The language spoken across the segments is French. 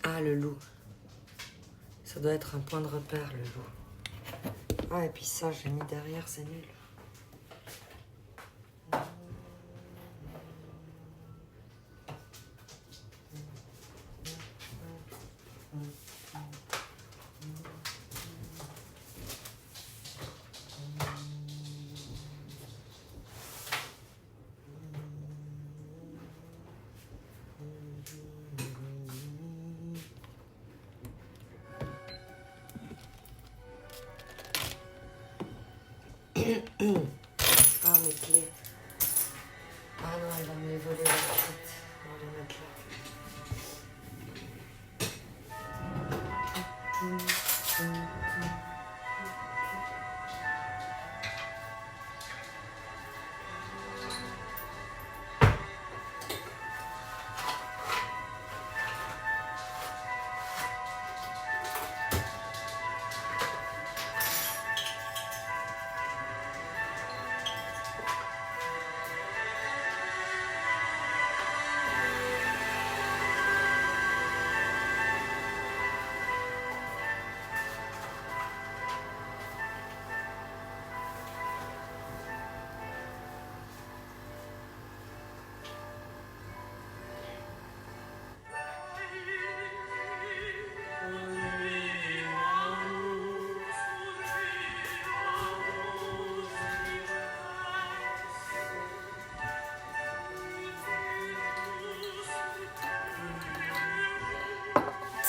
Ah, le loup. Ça doit être un point de repère, le loup. Ah, et puis ça, j'ai mis derrière, c'est nul. Ah, mes clés. Ah non, il va me les voler la suite. On va les mettre là.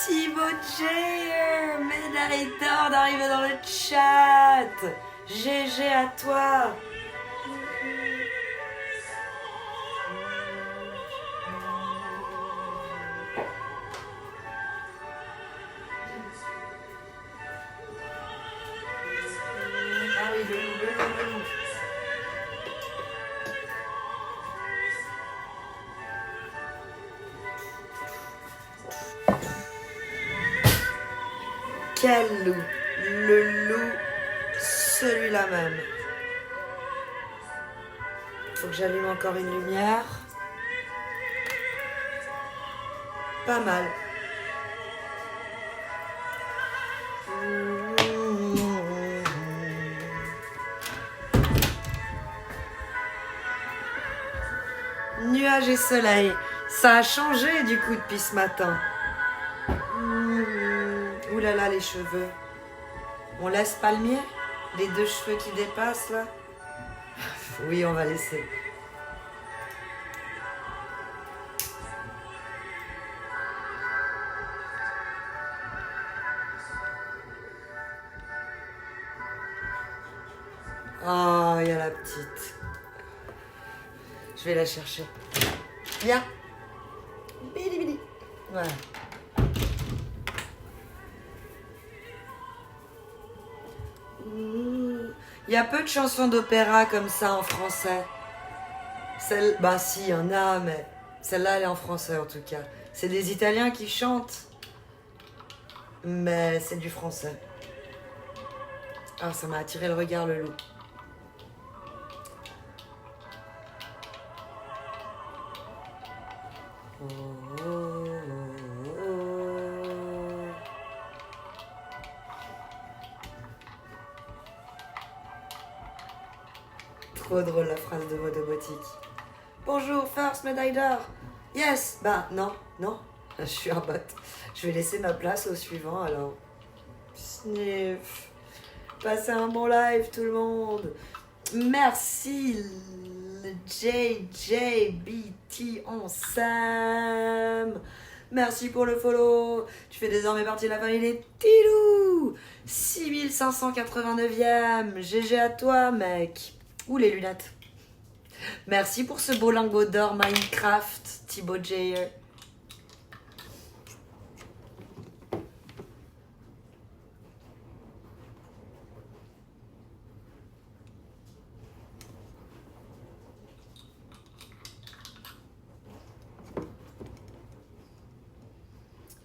Thibaut J, médaille d'or d'arriver dans le chat. GG à toi. Ah oui, le loup. Quel loup? Le loup, celui-là même. Faut que j'allume encore une lumière. Pas mal. Nuages et soleil. Ça a changé du coup depuis ce matin. Ouh là là, les cheveux. On laisse palmier? Les deux cheveux qui dépassent là? Oui, on va laisser. Oh, il y a la petite. Je vais la chercher. Viens. Bidi bidi. Voilà. Il y a peu de chansons d'opéra comme ça en français. Bah si, il y en a, mais celle-là, elle est en français en tout cas. C'est des Italiens qui chantent, mais c'est du français. Ah, ça m'a attiré le regard, le loup. Trop drôle la phrase de Modobotique. Bonjour, first médaille d'or. Yes. Bah non, je suis un bot. Je vais laisser ma place au suivant alors. Sniff. Passez un bon live tout le monde. Merci JJBT on Sam. Merci pour le follow. Tu fais désormais partie de la famille des Tilou. 6589e. GG à toi mec. Ouh les lunettes. Merci pour ce beau lingot d'or Minecraft, Thibaut J.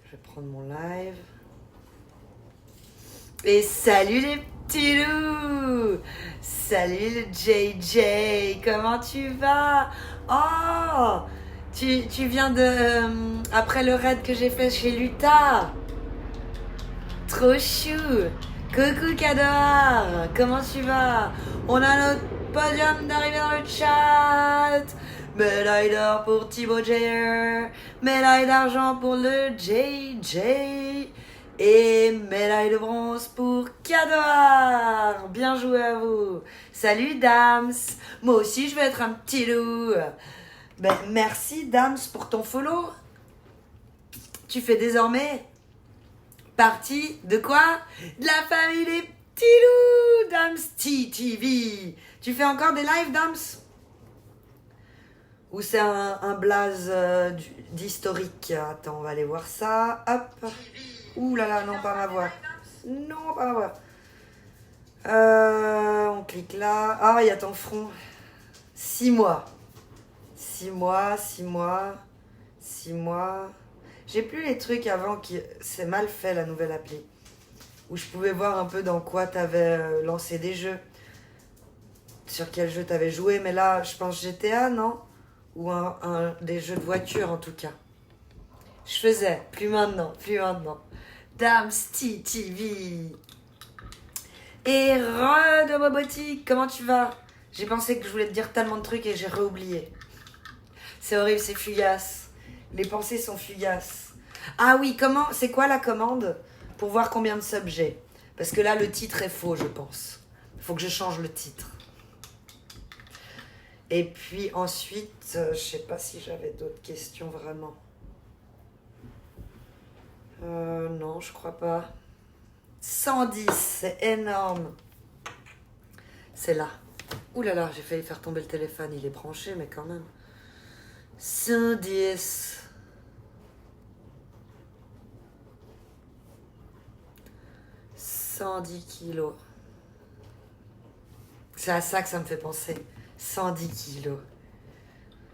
Je vais prendre mon live. Et salut les petits loups! Salut le JJ! Comment tu vas? Oh! Tu viens de... après le raid que j'ai fait chez Luta. Trop chou. Coucou Cador, comment tu vas? On a notre podium d'arrivée dans le chat. Médaille d'or pour Thibaut Jayer, médaille d'argent pour le JJ et médaille de bronze pour Cador. Bien joué à vous. Salut Dams, moi aussi je vais être un petit loup. Ben, merci Dams pour ton follow. Tu fais désormais partie de quoi? De la famille des petits loups, Dams TTV. Tu fais encore des lives, Dams? Ou c'est un blaze d'historique? Attends, on va aller voir ça. Hop. Ouh là là, non, pas ma voix. Non, pas ma voix. On clique là. Ah, il y a ton front. 6 mois. 6 mois, 6 mois, 6 mois. J'ai plus les trucs avant qui... C'est mal fait la nouvelle appli. Où je pouvais voir un peu dans quoi t'avais lancé des jeux. Sur quel jeu t'avais joué. Mais là, je pense GTA, non? Ou des jeux de voiture en tout cas. Je faisais. Plus maintenant, plus maintenant. Dams TTV. Et de Bobotique, comment tu vas? J'ai pensé que je voulais te dire tellement de trucs et j'ai réoublié. C'est horrible, c'est fugace. Les pensées sont fugaces. Ah oui, c'est quoi la commande pour voir combien de subs j'ai? Parce que là, le titre est faux, je pense. Il faut que je change le titre. Et puis ensuite, je sais pas si j'avais d'autres questions vraiment. Non, je crois pas. 110, c'est énorme. C'est là. Ouh là là, j'ai failli faire tomber le téléphone. Il est branché, mais quand même. 110. 110 kilos. C'est à ça que ça me fait penser. 110 kilos.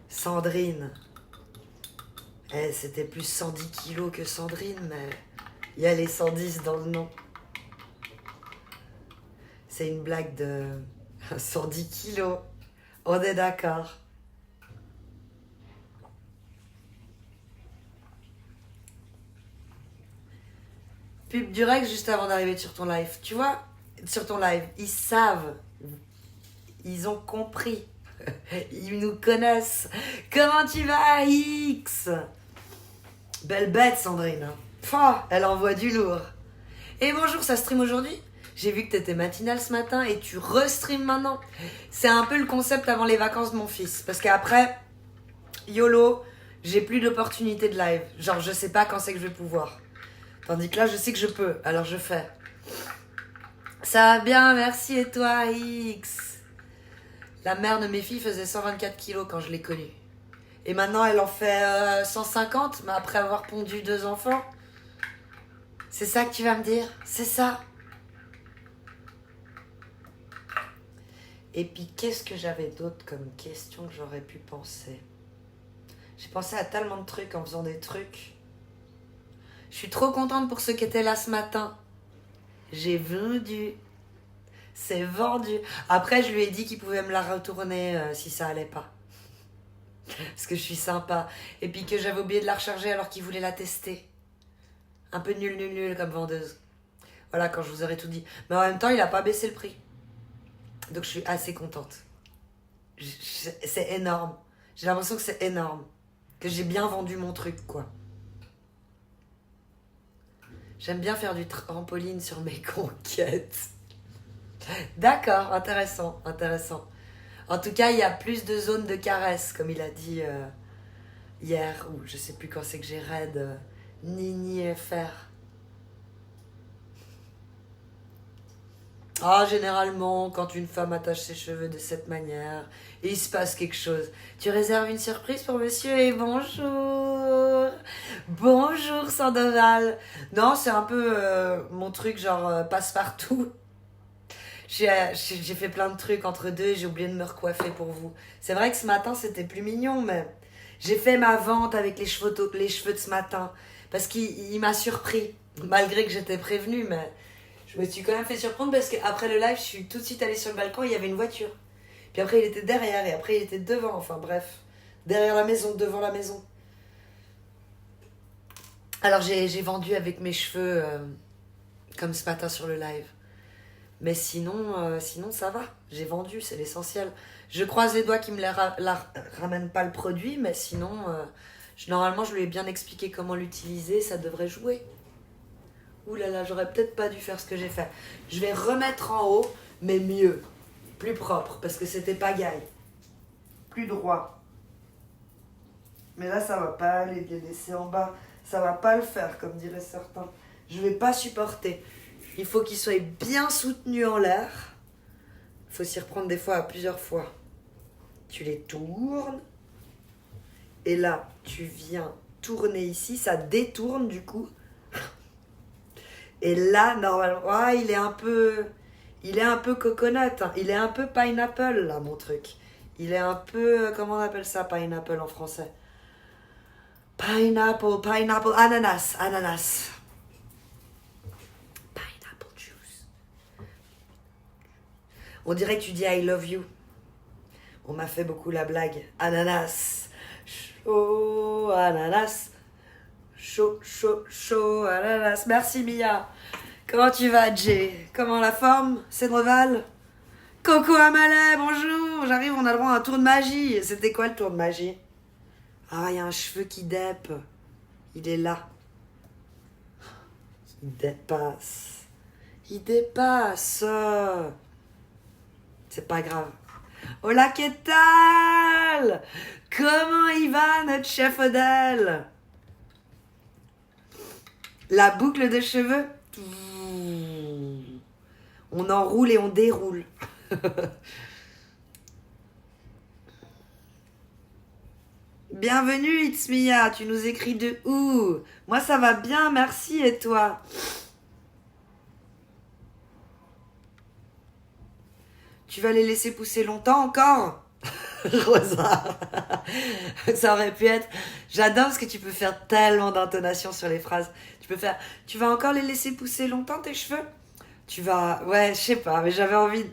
Sandrine. C'était plus 110 kilos que Sandrine, mais il y a les 110 dans le nom. C'est une blague de 110 kilos. On est d'accord. Pub du Rex juste avant d'arriver sur ton live. Tu vois, sur ton live, ils savent. Ils ont compris. Ils nous connaissent. Comment tu vas, X? Belle bête, Sandrine. Elle envoie du lourd. Et bonjour, ça stream aujourd'hui? J'ai vu que t'étais matinale ce matin et tu restream maintenant. C'est un peu le concept avant les vacances de mon fils. Parce qu'après, YOLO, j'ai plus d'opportunités de live. Genre, je sais pas quand c'est que je vais pouvoir. Tandis que là, je sais que je peux. Alors, je fais. Ça va bien, merci. Et toi, X? La mère de mes filles faisait 124 kilos quand je l'ai connue. Et maintenant, elle en fait 150, mais après avoir pondu 2 enfants. C'est ça que tu vas me dire? C'est ça? Et puis, qu'est-ce que j'avais d'autre comme question que j'aurais pu penser? J'ai pensé à tellement de trucs en faisant des trucs. Je suis trop contente pour ceux qui étaient là ce matin. J'ai vendu. C'est vendu. Après, je lui ai dit qu'il pouvait me la retourner si ça allait pas. Parce que je suis sympa. Et puis que j'avais oublié de la recharger alors qu'il voulait la tester. Un peu nul comme vendeuse. Voilà, quand je vous aurais tout dit. Mais en même temps, il a pas baissé le prix. Donc je suis assez contente. C'est énorme. J'ai l'impression que c'est énorme. Que j'ai bien vendu mon truc, quoi. J'aime bien faire du trampoline sur mes conquêtes. D'accord, intéressant. En tout cas, il y a plus de zones de caresse, comme il a dit hier, ou je sais plus quand c'est que j'ai raid Nini FR. Ah, généralement, quand une femme attache ses cheveux de cette manière, il se passe quelque chose. Tu réserves une surprise pour monsieur et bonjour. Bonjour Sandoval. Non, c'est un peu mon truc genre passe-partout. J'ai fait plein de trucs entre deux et j'ai oublié de me recoiffer pour vous. C'est vrai que ce matin, c'était plus mignon, mais j'ai fait ma vente avec les cheveux de ce matin. Parce qu'il m'a surpris, malgré que j'étais prévenue, mais je me suis quand même fait surprendre parce qu'après le live, je suis tout de suite allée sur le balcon et il y avait une voiture. Puis après, il était derrière et après, il était devant. Enfin bref, Derrière la maison, devant la maison. Alors j'ai vendu avec mes cheveux, comme ce matin sur le live. Mais sinon ça va. J'ai vendu, c'est l'essentiel. Je croise les doigts qu'ils me ramènent pas le produit, mais sinon, normalement je lui ai bien expliqué comment l'utiliser, ça devrait jouer. Ouh là là, j'aurais peut-être pas dû faire ce que j'ai fait. Je vais remettre en haut, mais mieux. Plus propre, parce que c'était pagaille. Plus droit. Mais là, ça va pas aller de les laisser en bas. Ça va pas le faire, comme diraient certains. Je vais pas supporter. Il faut qu'ils soient bien soutenus en l'air. Il faut s'y reprendre des fois à plusieurs fois. Tu les tournes. Et là, tu viens tourner ici. Ça détourne du coup. Et là, normalement, il est un peu coconut. Hein. Il est un peu pineapple, là, mon truc. Il est un peu, comment on appelle ça, pineapple en français? Pineapple, ananas. Pineapple juice. On dirait que tu dis I love you. On m'a fait beaucoup la blague. Ananas. Chaud, ananas. Chaud, ananas. Merci Mia. Comment tu vas, Jay? Comment la forme? Cédreval? Coco Amalais, bonjour. J'arrive, on a le droit à un tour de magie. C'était quoi le tour de magie? Ah, il y a un cheveu qui dépe. Il est là. Il dépasse. C'est pas grave. Hola, que tal? Comment il va, notre chef Odell? La boucle de cheveux. On enroule et on déroule. Bienvenue Itzmiya, tu nous écris de où? Moi ça va bien, merci, et toi? Tu vas les laisser pousser longtemps encore? Rosa, ça aurait pu être... J'adore parce que tu peux faire tellement d'intonations sur les phrases. Tu peux faire... Tu vas encore les laisser pousser longtemps tes cheveux? Tu vas... Ouais, je sais pas, mais j'avais envie...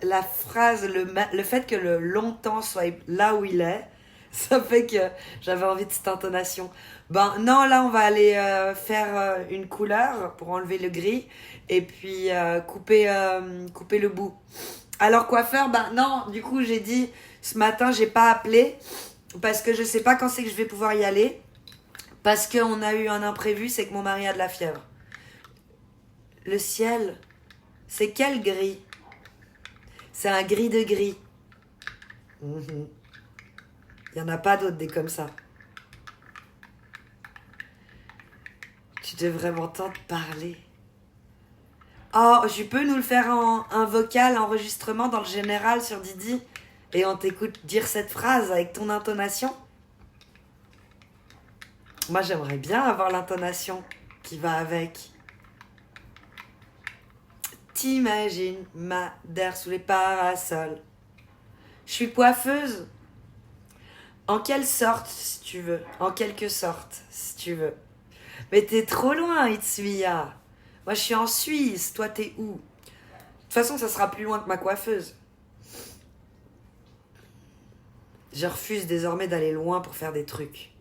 La phrase, le fait que le longtemps soit là où il est, ça fait que j'avais envie de cette intonation. Ben non, là on va aller faire une couleur pour enlever le gris et puis couper le bout. Alors coiffeur, ben non, du coup j'ai dit ce matin j'ai pas appelé parce que je sais pas quand c'est que je vais pouvoir y aller parce qu'on a eu un imprévu, c'est que mon mari a de la fièvre. Le ciel, c'est quel gris? C'est un gris de gris. Il n'y en a pas d'autres des comme ça. Tu devrais m'entendre parler. Oh, je peux nous le faire en un vocal, enregistrement dans le général sur Didi et on t'écoute dire cette phrase avec ton intonation? Moi, j'aimerais bien avoir l'intonation qui va avec. T'imagines Madère sous les parasols. Je suis coiffeuse. En quelle sorte, si tu veux. En quelque sorte, si tu veux. Mais t'es trop loin, Itsuya. Moi, je suis en Suisse. Toi, t'es où? De toute façon, ça sera plus loin que ma coiffeuse. Je refuse désormais d'aller loin pour faire des trucs.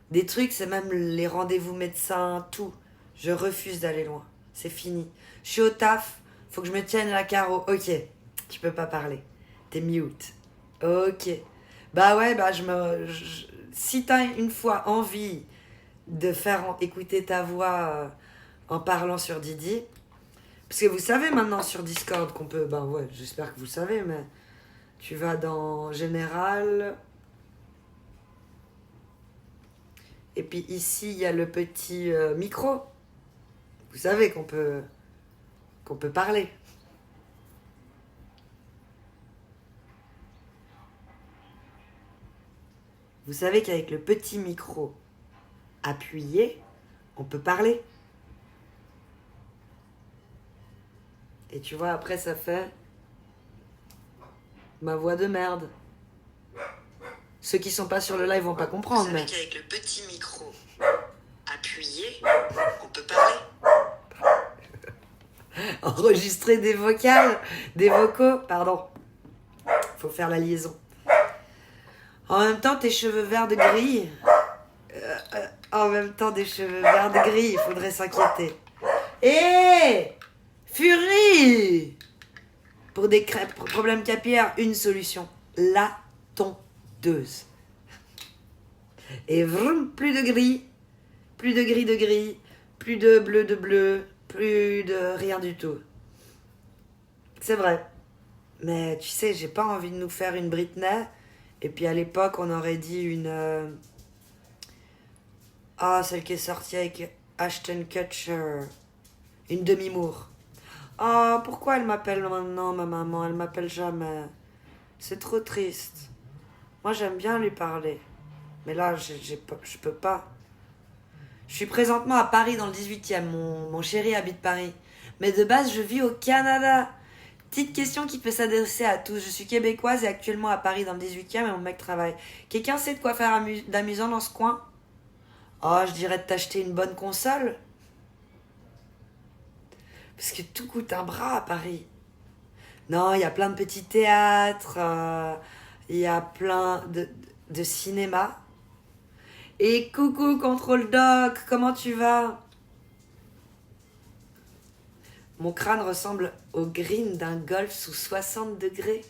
Des trucs, c'est même les rendez-vous médecins, tout. Je refuse d'aller loin. C'est fini. Je suis au taf. Faut que je me tienne la carreau. Ok. Tu peux pas parler. T'es mute. Ok. Bah ouais, bah si t'as une fois envie de faire écouter ta voix en parlant sur Didi, parce que vous savez maintenant sur Discord qu'on peut, bah ouais, j'espère que vous savez, mais tu vas dans Général, et puis ici il y a le petit micro. Vous savez qu'on peut parler. Vous savez qu'avec le petit micro appuyé, on peut parler. Et tu vois, après ça fait ma voix de merde. Ceux qui sont pas sur le live vont pas comprendre. Vous savez qu'avec le petit micro appuyé, on peut parler. Enregistrer des vocaux, pardon. Faut faire la liaison. En même temps, tes cheveux verts de gris. En même temps, des cheveux verts de gris, il faudrait s'inquiéter. Hé Furie! Pour des problèmes capillaires, une solution. La tondeuse. Et vroom, plus de gris. Plus de gris de gris. Plus de bleu. Plus de rien du tout. C'est vrai. Mais tu sais, j'ai pas envie de nous faire une Britney. Et puis à l'époque, on aurait dit une... celle qui est sortie avec Ashton Kutcher. Une demi-mour. Pourquoi elle m'appelle maintenant, ma maman? Elle m'appelle jamais. C'est trop triste. Moi, j'aime bien lui parler. Mais là, je peux pas. Je suis présentement à Paris, dans le 18e. Mon chéri habite Paris. Mais de base, je vis au Canada. Petite question qui peut s'adresser à tous. Je suis québécoise et actuellement à Paris, dans le 18e, et mon mec travaille. Quelqu'un sait de quoi faire d'amusant dans ce coin? Je dirais de t'acheter une bonne console. Parce que tout coûte un bras à Paris. Non, il y a plein de petits théâtres, il y a plein de cinémas. Et coucou Control Doc, comment tu vas? Mon crâne ressemble au green d'un golf sous 60 degrés.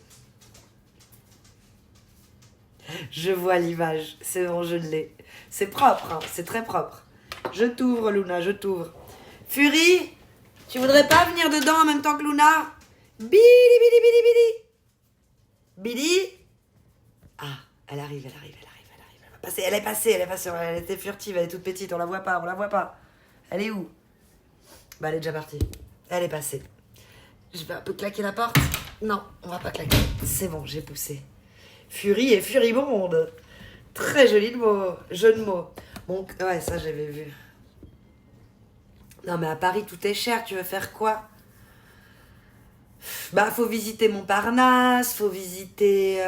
Je vois l'image, c'est bon, je l'ai. C'est propre, hein, c'est très propre. Je t'ouvre, Luna, je t'ouvre. Fury, tu voudrais pas venir dedans en même temps que Luna? Bidi, bidi, bidi, bidi. Bidi. Elle arrive. Elle va passer, elle est passée. Elle était furtive, elle est toute petite, on la voit pas. Elle est où? Elle est déjà partie. Elle est passée. Je vais un peu claquer la porte. Non, on va pas claquer. C'est bon, j'ai poussé. Fury et furibonde. Très joli jeu de mots. Bon, ouais, ça j'avais vu. Non mais à Paris tout est cher, tu veux faire quoi? Faut visiter Montparnasse, faut visiter...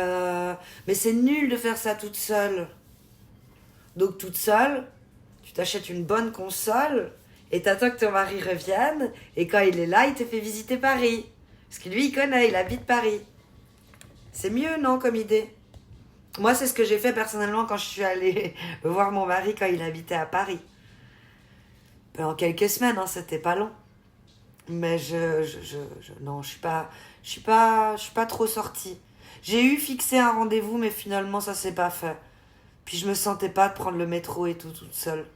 Mais c'est nul de faire ça toute seule. Donc toute seule, tu t'achètes une bonne console et t'attends que ton mari revienne, et quand il est là, il te fait visiter Paris. Parce que lui, il connaît, il habite Paris. C'est mieux, non, comme idée? Moi, c'est ce que j'ai fait personnellement quand je suis allée voir mon mari quand il habitait à Paris. En quelques semaines, hein, c'était pas long. Mais non, je suis pas trop sortie. J'ai eu fixé un rendez-vous, mais finalement, ça s'est pas fait. Puis je me sentais pas de prendre le métro et tout, toute seule.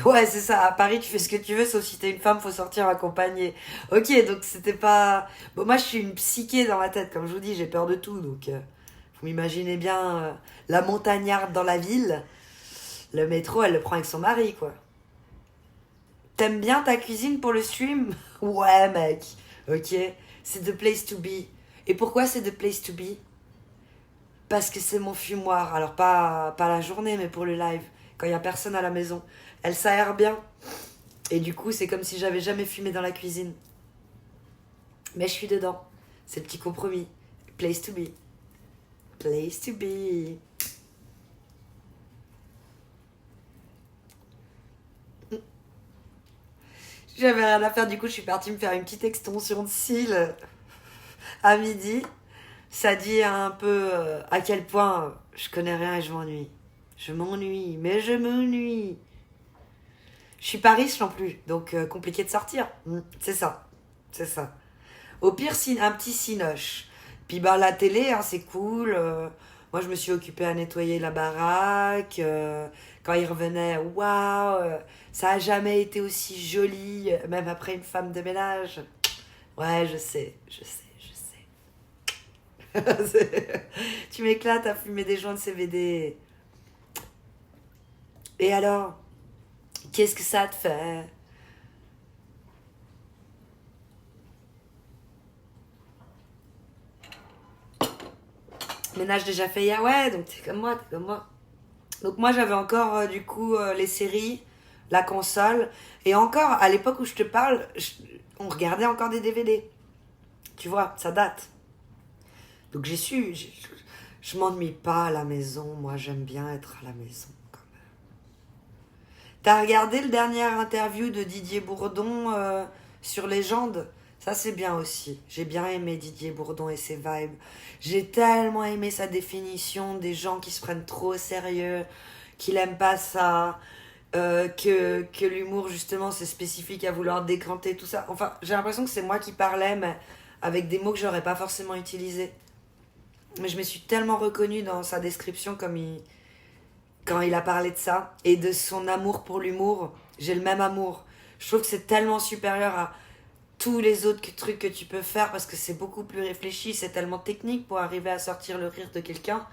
Ouais, c'est ça. À Paris, tu fais ce que tu veux, sauf si t'es une femme, faut sortir accompagnée. Ok, donc c'était pas... Bon, moi, je suis une psyché dans ma tête. Comme je vous dis, j'ai peur de tout. Donc, vous m'imaginez bien la montagnarde dans la ville. Le métro, elle le prend avec son mari, quoi. T'aimes bien ta cuisine pour le stream? Ouais, mec. Ok. C'est the place to be. Et pourquoi c'est the place to be? Parce que c'est mon fumoir. Alors, pas la journée, mais pour le live. Quand il y a personne à la maison. Elle s'aère bien. Et du coup, c'est comme si j'avais jamais fumé dans la cuisine. Mais je suis dedans. C'est le petit compromis. Place to be. Place to be. J'avais rien à faire, du coup, je suis partie me faire une petite extension de cils à midi. Ça dit un peu à quel point je connais rien et je m'ennuie. Je m'ennuie, mais je m'ennuie. Je suis pas riche non plus, donc compliqué de sortir. C'est ça. Au pire, un petit cinoche. Puis la télé, hein, c'est cool. Moi, je me suis occupée à nettoyer la baraque. Quand il revenait, waouh, ça a jamais été aussi joli, même après une femme de ménage. Ouais, je sais. Tu m'éclates à fumer des joints de CBD. Et alors, qu'est-ce que ça te fait? Ménage déjà fait hier, ouais, donc t'es comme moi. Donc moi j'avais encore du coup les séries, la console, et encore à l'époque où je te parle, on regardait encore des DVD. Tu vois, ça date. Donc je m'ennuie pas à la maison, moi j'aime bien être à la maison quand même. T'as regardé le dernier interview de Didier Bourdon sur Légende? Ça, c'est bien aussi. J'ai bien aimé Didier Bourdon et ses vibes. J'ai tellement aimé sa définition des gens qui se prennent trop au sérieux, qu'il aime pas ça, que l'humour, justement, c'est spécifique à vouloir décanter tout ça. Enfin, j'ai l'impression que c'est moi qui parlais, mais avec des mots que j'aurais pas forcément utilisés. Mais je me suis tellement reconnue dans sa description quand il a parlé de ça et de son amour pour l'humour. J'ai le même amour. Je trouve que c'est tellement supérieur à tous les autres trucs que tu peux faire parce que c'est beaucoup plus réfléchi, c'est tellement technique pour arriver à sortir le rire de quelqu'un.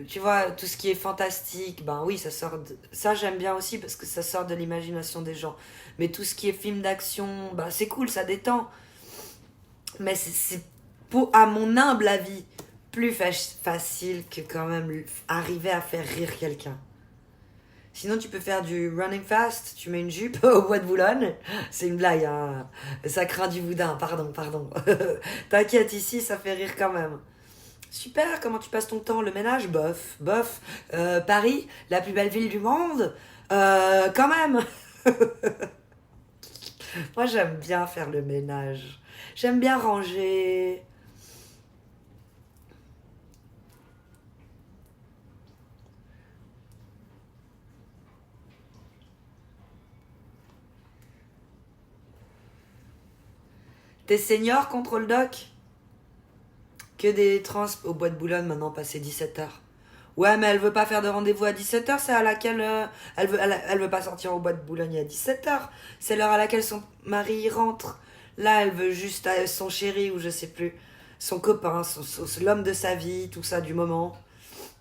Tu vois, tout ce qui est fantastique, ben oui, ça j'aime bien aussi parce que ça sort de l'imagination des gens. Mais tout ce qui est film d'action, ben c'est cool, ça détend. Mais c'est à mon humble avis, plus facile que quand même arriver à faire rire quelqu'un. Sinon, tu peux faire du running fast, tu mets une jupe au bois de Boulogne. C'est une blague, hein. Ça craint du boudin, pardon. T'inquiète, ici, ça fait rire quand même. Super, comment tu passes ton temps? Le ménage? Bof. Paris, la plus belle ville du monde? Quand même. Moi, j'aime bien faire le ménage. J'aime bien ranger. T'es senior, contrôle doc? Que des trans au bois de Boulogne maintenant, passé 17h. Ouais, mais elle veut pas faire de rendez-vous à 17h, c'est à laquelle elle veut pas sortir au bois de Boulogne à 17h. C'est l'heure à laquelle son mari rentre. Là, elle veut juste son chéri ou je sais plus, son copain, l'homme de sa vie, tout ça du moment.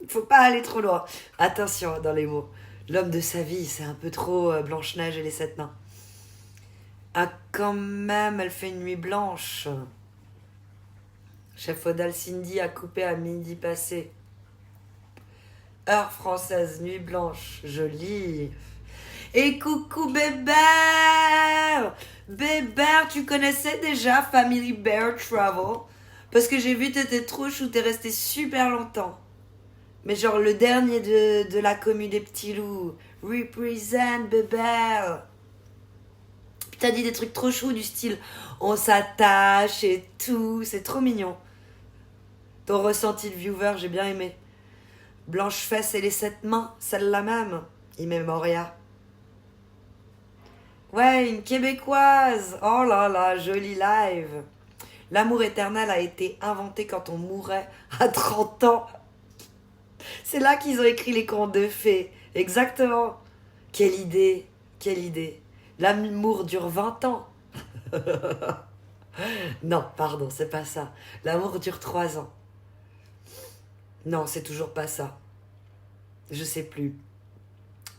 Il faut pas aller trop loin. Attention dans les mots. L'homme de sa vie, c'est un peu trop Blanche-Neige et les 7 nains. Ah, quand même, elle fait une nuit blanche. Chef Odal Cindy a coupé à midi passé. Heure française, nuit blanche, jolie. Et coucou Bébert! Bébert, tu connaissais déjà Family Bear Travel? Parce que j'ai vu t'étais trop chou, t'es resté super longtemps. Mais genre le dernier de la commu des petits loups. Represent Bébert! T'as dit des trucs trop chou du style on s'attache et tout, c'est trop mignon. Ton ressenti de viewer, j'ai bien aimé. Blanche fesse et les 7 mains, celle-là même. Immemoria. Ouais, une québécoise. Oh là là, joli live. L'amour éternel a été inventé quand on mourait à 30 ans. C'est là qu'ils ont écrit les contes de fées. Exactement. Quelle idée. L'amour dure 20 ans. Non, pardon, c'est pas ça. L'amour dure 3 ans. Non, c'est toujours pas ça. Je sais plus.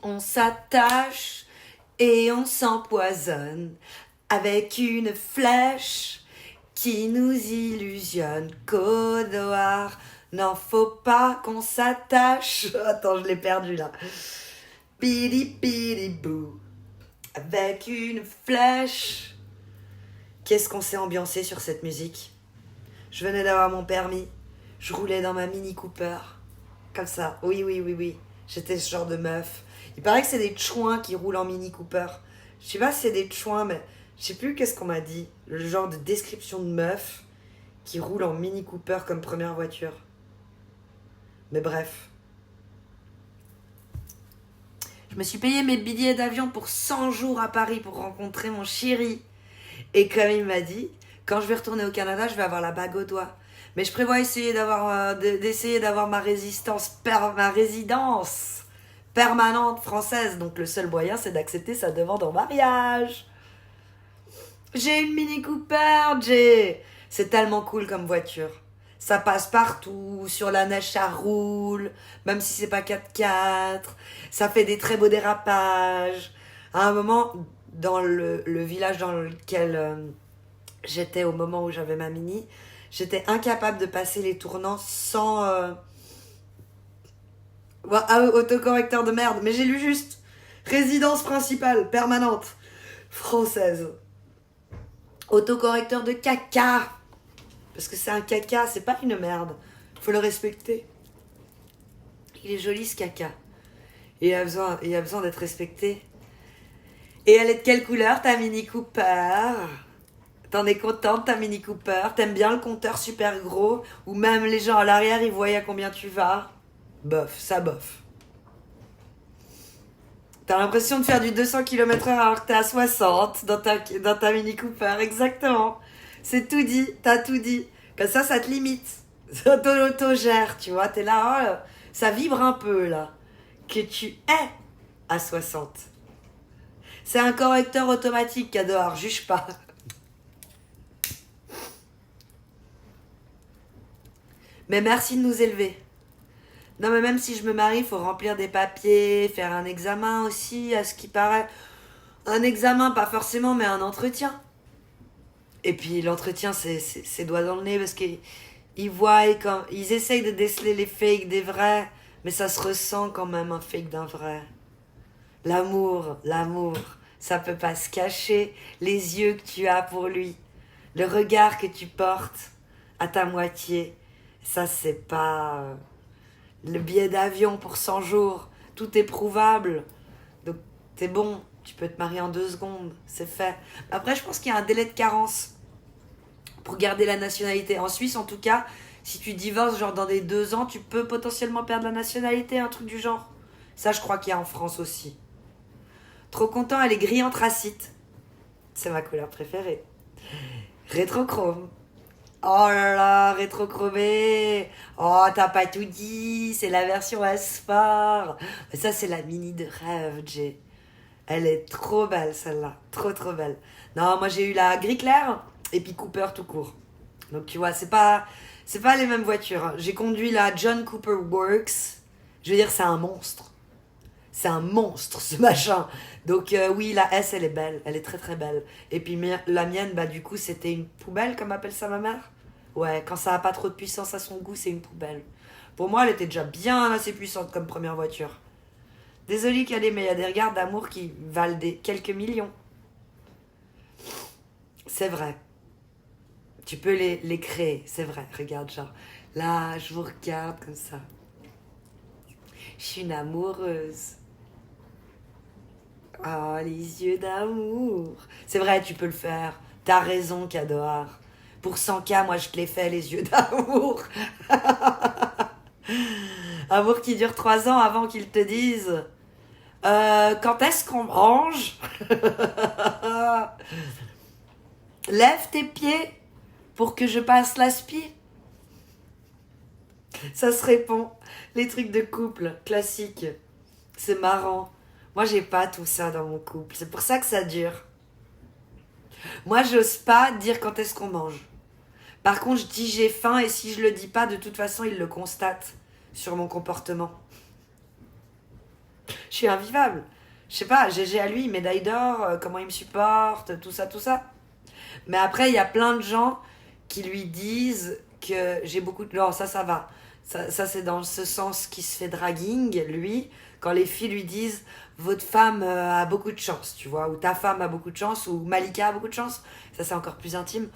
On s'attache et on s'empoisonne avec une flèche qui nous illusionne. Qu'au noir, n'en faut pas qu'on s'attache. Attends, je l'ai perdu là. Pili pili bou. Avec une flèche. Qu'est-ce qu'on s'est ambiancé sur cette musique? Je venais d'avoir mon permis. Je roulais dans ma Mini Cooper. Comme ça. Oui. J'étais ce genre de meuf. Il paraît que c'est des chouins qui roulent en Mini Cooper. Je sais pas si c'est des chouins, mais je sais plus qu'est-ce qu'on m'a dit. Le genre de description de meuf qui roule en Mini Cooper comme première voiture. Mais bref. Je me suis payé mes billets d'avion pour 100 jours à Paris pour rencontrer mon chéri. Et comme il m'a dit, quand je vais retourner au Canada, je vais avoir la bague au doigt. Mais je prévois d'essayer d'avoir ma résidence permanente française. Donc le seul moyen, c'est d'accepter sa demande en mariage. J'ai une Mini Cooper, Jay. C'est tellement cool comme voiture. Ça passe partout, sur la neige ça roule, même si c'est pas 4x4. Ça fait des très beaux dérapages. À un moment, dans le village dans lequel j'étais au moment où j'avais ma Mini, j'étais incapable de passer les tournants sans autocorrecteur de merde. Mais j'ai lu juste résidence principale, permanente, française. Autocorrecteur de caca. Parce que c'est un caca, c'est pas une merde. Faut le respecter. Il est joli ce caca. Et il a besoin d'être respecté. Et elle est de quelle couleur ta Mini Cooper? T'en es contente, ta Mini Cooper? T'aimes bien le compteur super gros? Ou même les gens à l'arrière, ils voient à combien tu vas? Bof, ça bof. T'as l'impression de faire du 200 km/h alors que t'es à 60 dans ta Mini Cooper. Exactement. C'est tout dit, t'as tout dit. Comme ça te limite. Ça t'auto-gère, tu vois. T'es là, oh, ça vibre un peu là. Que tu es à 60. C'est un correcteur automatique, Cador, juge pas. Mais merci de nous élever. Non, mais même si je me marie, il faut remplir des papiers, faire un examen aussi, à ce qui paraît. Un examen, pas forcément, mais un entretien. Et puis l'entretien, c'est doigt dans le nez parce qu'ils voient, quand ils essayent de déceler les fakes des vrais, mais ça se ressent quand même un fake d'un vrai. L'amour, ça peut pas se cacher. Les yeux que tu as pour lui, le regard que tu portes à ta moitié, ça c'est pas le billet d'avion pour 100 jours. Tout est prouvable. Donc t'es bon, tu peux te marier en 2 secondes, c'est fait. Après, je pense qu'il y a un délai de carence pour garder la nationalité. En Suisse, en tout cas, si tu divorces, genre dans des 2 ans, tu peux potentiellement perdre la nationalité, un truc du genre. Ça, je crois qu'il y a en France aussi. Trop content, elle est gris anthracite. C'est ma couleur préférée. Rétrochrome. Oh là là, rétrochromé. Oh, t'as pas tout dit. C'est la version Aspar. Ça, c'est la mini de rêve, Jay. Elle est trop belle, celle-là. Trop, trop belle. Non, moi, j'ai eu la gris clair et puis Cooper tout court. Donc, tu vois, c'est pas les mêmes voitures. J'ai conduit la John Cooper Works. Je veux dire, c'est un monstre. C'est un monstre, ce machin. Donc oui, la S, elle est belle. Elle est très très belle. Et puis la mienne, bah du coup, c'était une poubelle, comme appelle ça ma mère. Ouais, quand ça n'a pas trop de puissance à son goût, c'est une poubelle. Pour moi, elle était déjà bien assez puissante comme première voiture. Désolée Calais, mais il y a des regards d'amour qui valent quelques millions. C'est vrai. Tu peux les créer, c'est vrai. Regarde, genre, là, je vous regarde comme ça. Je suis une amoureuse. Oh, les yeux d'amour. C'est vrai, tu peux le faire. T'as raison, Cadoar. Pour 100K, moi, je te l'ai fait, les yeux d'amour. Amour qui dure 3 ans avant qu'ils te disent quand est-ce qu'on mange? Lève tes pieds pour que je passe l'aspi. Ça se répond. Les trucs de couple, classiques. C'est marrant. Moi, j'ai pas tout ça dans mon couple. C'est pour ça que ça dure. Moi, j'ose pas dire quand est-ce qu'on mange. Par contre, je dis j'ai faim et si je le dis pas, de toute façon, il le constate sur mon comportement. Je suis invivable. Je sais pas, GG à lui, médaille d'or, comment il me supporte, tout ça, tout ça. Mais après, il y a plein de gens qui lui disent que j'ai beaucoup de... Non, ça va. Ça, c'est dans ce sens qui se fait dragging, lui, quand les filles lui disent votre femme a beaucoup de chance, tu vois, ou ta femme a beaucoup de chance, ou Malika a beaucoup de chance. Ça, c'est encore plus intime.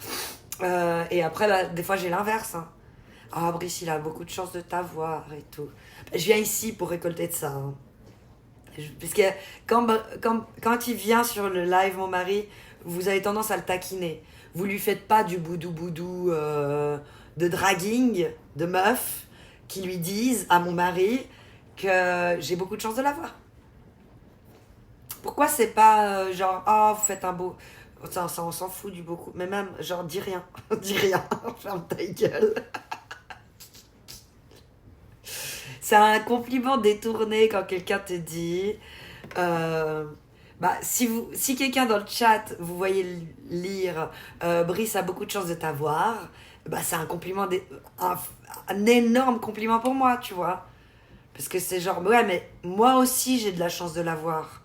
Et après, là, des fois, j'ai l'inverse. Hein. Ah, Brice, il a beaucoup de chance de t'avoir et tout. Je viens ici pour récolter de ça. Hein. Parce que quand il vient sur le live, mon mari, vous avez tendance à le taquiner. Vous lui faites pas du boudou de dragging, de meufs, qui lui disent à mon mari que j'ai beaucoup de chance de l'avoir. Pourquoi c'est pas genre, oh, vous faites un beau... Ça, on s'en fout du beaucoup. Mais même, genre, dis rien. Dis rien. Ferme ta gueule. C'est un compliment détourné quand quelqu'un te dit... si quelqu'un dans le chat, vous voyez lire Brice a beaucoup de chance de t'avoir, c'est un compliment, un énorme compliment pour moi, tu vois. Parce que c'est genre, ouais, mais moi aussi j'ai de la chance de l'avoir.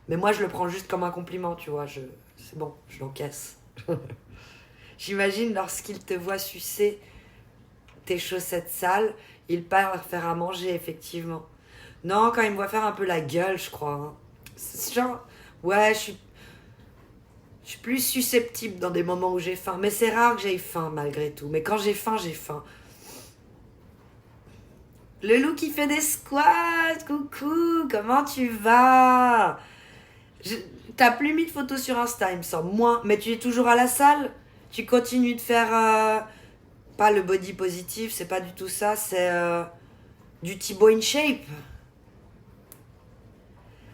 Mais moi je le prends juste comme un compliment, tu vois. C'est bon, je l'encaisse. J'imagine lorsqu'il te voit sucer tes chaussettes sales, il part faire à manger, effectivement. Non, quand il me voit faire un peu la gueule, je crois. Hein. C'est genre, ouais, je suis plus susceptible dans des moments où j'ai faim. Mais c'est rare que j'aie faim, malgré tout. Mais quand j'ai faim, j'ai faim. Le loup qui fait des squats, coucou, comment tu vas? T'as plus mis de photos sur Insta, il me semble. Moins, mais tu es toujours à la salle? Tu continues de faire... pas le body positif, c'est pas du tout ça, c'est du Thibaut in shape.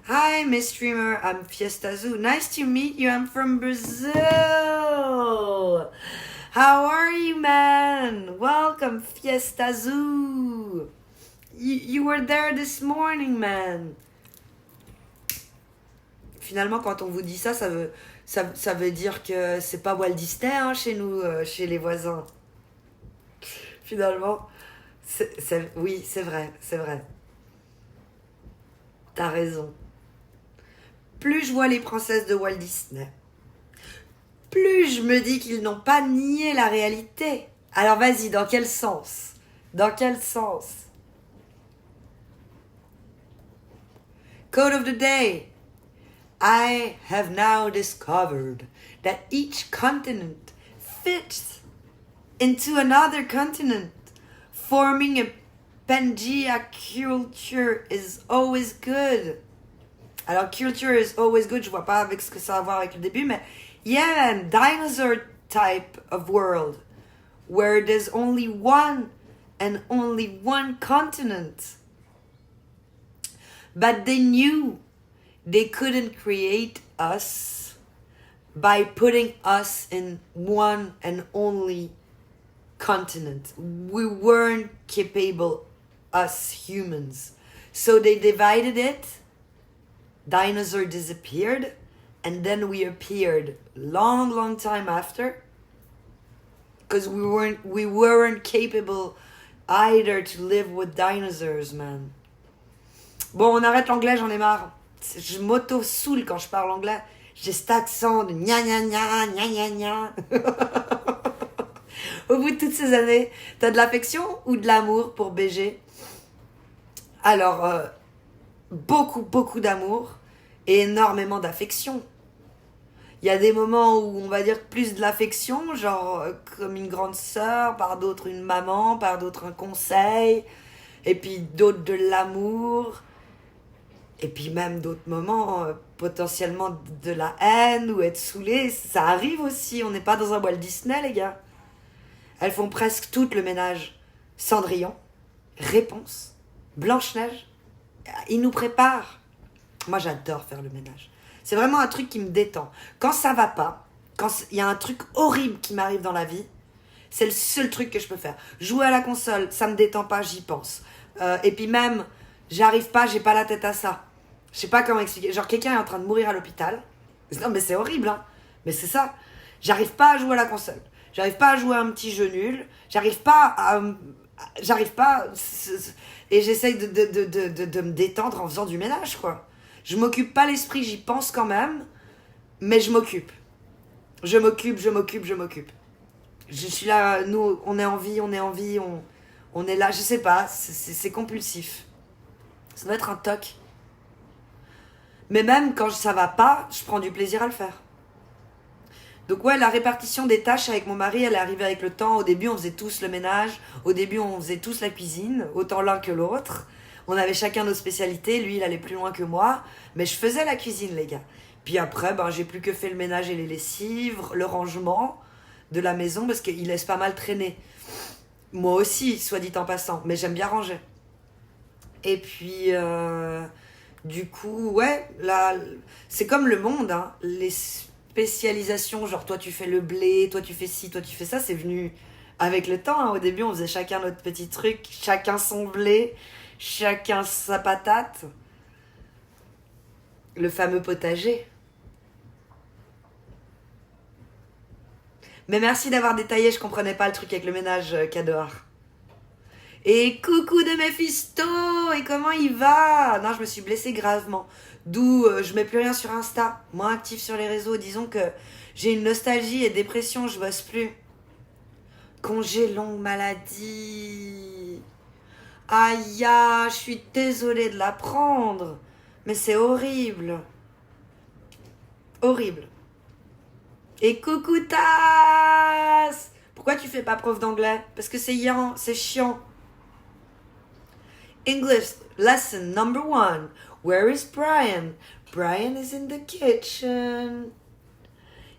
Hi, Miss Streamer, I'm Fiesta Zoo. Nice to meet you, I'm from Brazil. How are you, man? Welcome, Fiesta Zoo. You were there this morning, man. Finalement, quand on vous dit ça, ça veut dire que c'est pas Walt Disney hein, chez nous, chez les voisins. Finalement, oui, c'est vrai. T'as raison. Plus je vois les princesses de Walt Disney, plus je me dis qu'ils n'ont pas nié la réalité. Alors vas-y, dans quel sens? Quote of the day. I have now discovered that each continent fits into another continent. Forming a Pangea culture is always good. Alors, culture is always good, je vois pas avec ce que ça a à voir avec le début, mais yeah, man, dinosaur type of world, where there's only one and only one continent. But they knew they couldn't create us by putting us in one and only continent. We weren't capable, us humans. So they divided it. Dinosaur disappeared, and then we appeared long time after, because we weren't capable either to live with dinosaurs, man. Bon, on arrête l'anglais, j'en ai marre. Je m'auto-saoule quand je parle anglais. J'ai cet accent de gna gna gna gna gna gna. Au bout de toutes ces années, t'as de l'affection ou de l'amour pour BG? Alors, beaucoup d'amour et énormément d'affection. Il y a des moments où on va dire plus de l'affection, genre comme une grande sœur, par d'autres une maman, par d'autres un conseil, et puis d'autres de l'amour, et puis même d'autres moments potentiellement de la haine ou être saoulé. Ça arrive aussi, on n'est pas dans un Walt Disney, les gars. Elles font presque toutes le ménage. Cendrillon, Réponse, Blanche-Neige, ils nous préparent. Moi, j'adore faire le ménage. C'est vraiment un truc qui me détend. Quand ça va pas, quand il y a un truc horrible qui m'arrive dans la vie, c'est le seul truc que je peux faire. Jouer à la console, ça me détend pas, j'y pense. Et puis même, j'arrive pas, j'ai pas la tête à ça. Je sais pas comment expliquer. Genre, quelqu'un est en train de mourir à l'hôpital. Non, mais c'est horrible, hein. Mais c'est ça. J'arrive pas à jouer à la console. J'arrive pas à jouer à un petit jeu nul. J'arrive pas. Et j'essaye de me détendre en faisant du ménage, quoi. Je m'occupe pas l'esprit, j'y pense quand même, mais je m'occupe. Je m'occupe. Je suis là, nous, on est en vie, on est là, je sais pas, c'est compulsif. Ça doit être un toc. Mais même quand ça va pas, je prends du plaisir à le faire. Donc ouais, la répartition des tâches avec mon mari, elle est arrivée avec le temps. Au début, on faisait tous le ménage. Au début, on faisait tous la cuisine, autant l'un que l'autre. On avait chacun nos spécialités. Lui, il allait plus loin que moi. Mais je faisais la cuisine, les gars. Puis après, j'ai plus que fait le ménage et les lessives, le rangement de la maison, parce qu'il laisse pas mal traîner. Moi aussi, soit dit en passant. Mais j'aime bien ranger. Et puis, du coup, ouais, là, c'est comme le monde, hein. Les spécialisations, genre toi tu fais le blé, toi tu fais ci, toi tu fais ça, c'est venu avec le temps, hein. Au début, on faisait chacun notre petit truc, chacun son blé, chacun sa patate. Le fameux potager. Mais merci d'avoir détaillé, je comprenais pas le truc avec le ménage, Cador. Et coucou de Mephisto, et comment il va? Non, je me suis blessée gravement. D'où je mets plus rien sur Insta, moins active sur les réseaux. Disons que j'ai une nostalgie et dépression, je bosse plus. Congé longue maladie. Aïe, je suis désolée de l'apprendre. Mais c'est horrible. Horrible. Et coucou Tass! Pourquoi tu fais pas prof d'anglais? Parce que c'est chiant. English lesson number 1. Where is Brian? Brian is in the kitchen.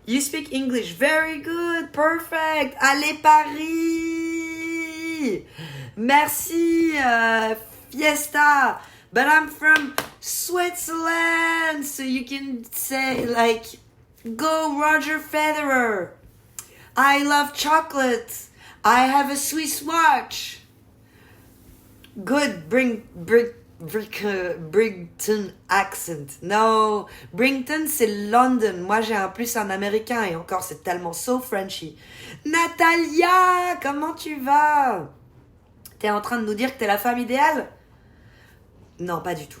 You speak English. Very good. Perfect. Allez, Paris. Merci, Fiesta. But I'm from Switzerland. So you can say, like, go Roger Federer. I love chocolate. I have a Swiss watch. Good. Brington accent. No, Brington c'est London. Moi j'ai un américain et encore c'est tellement so Frenchy. Natalia, comment tu vas? T'es en train de nous dire que t'es la femme idéale? Non, pas du tout.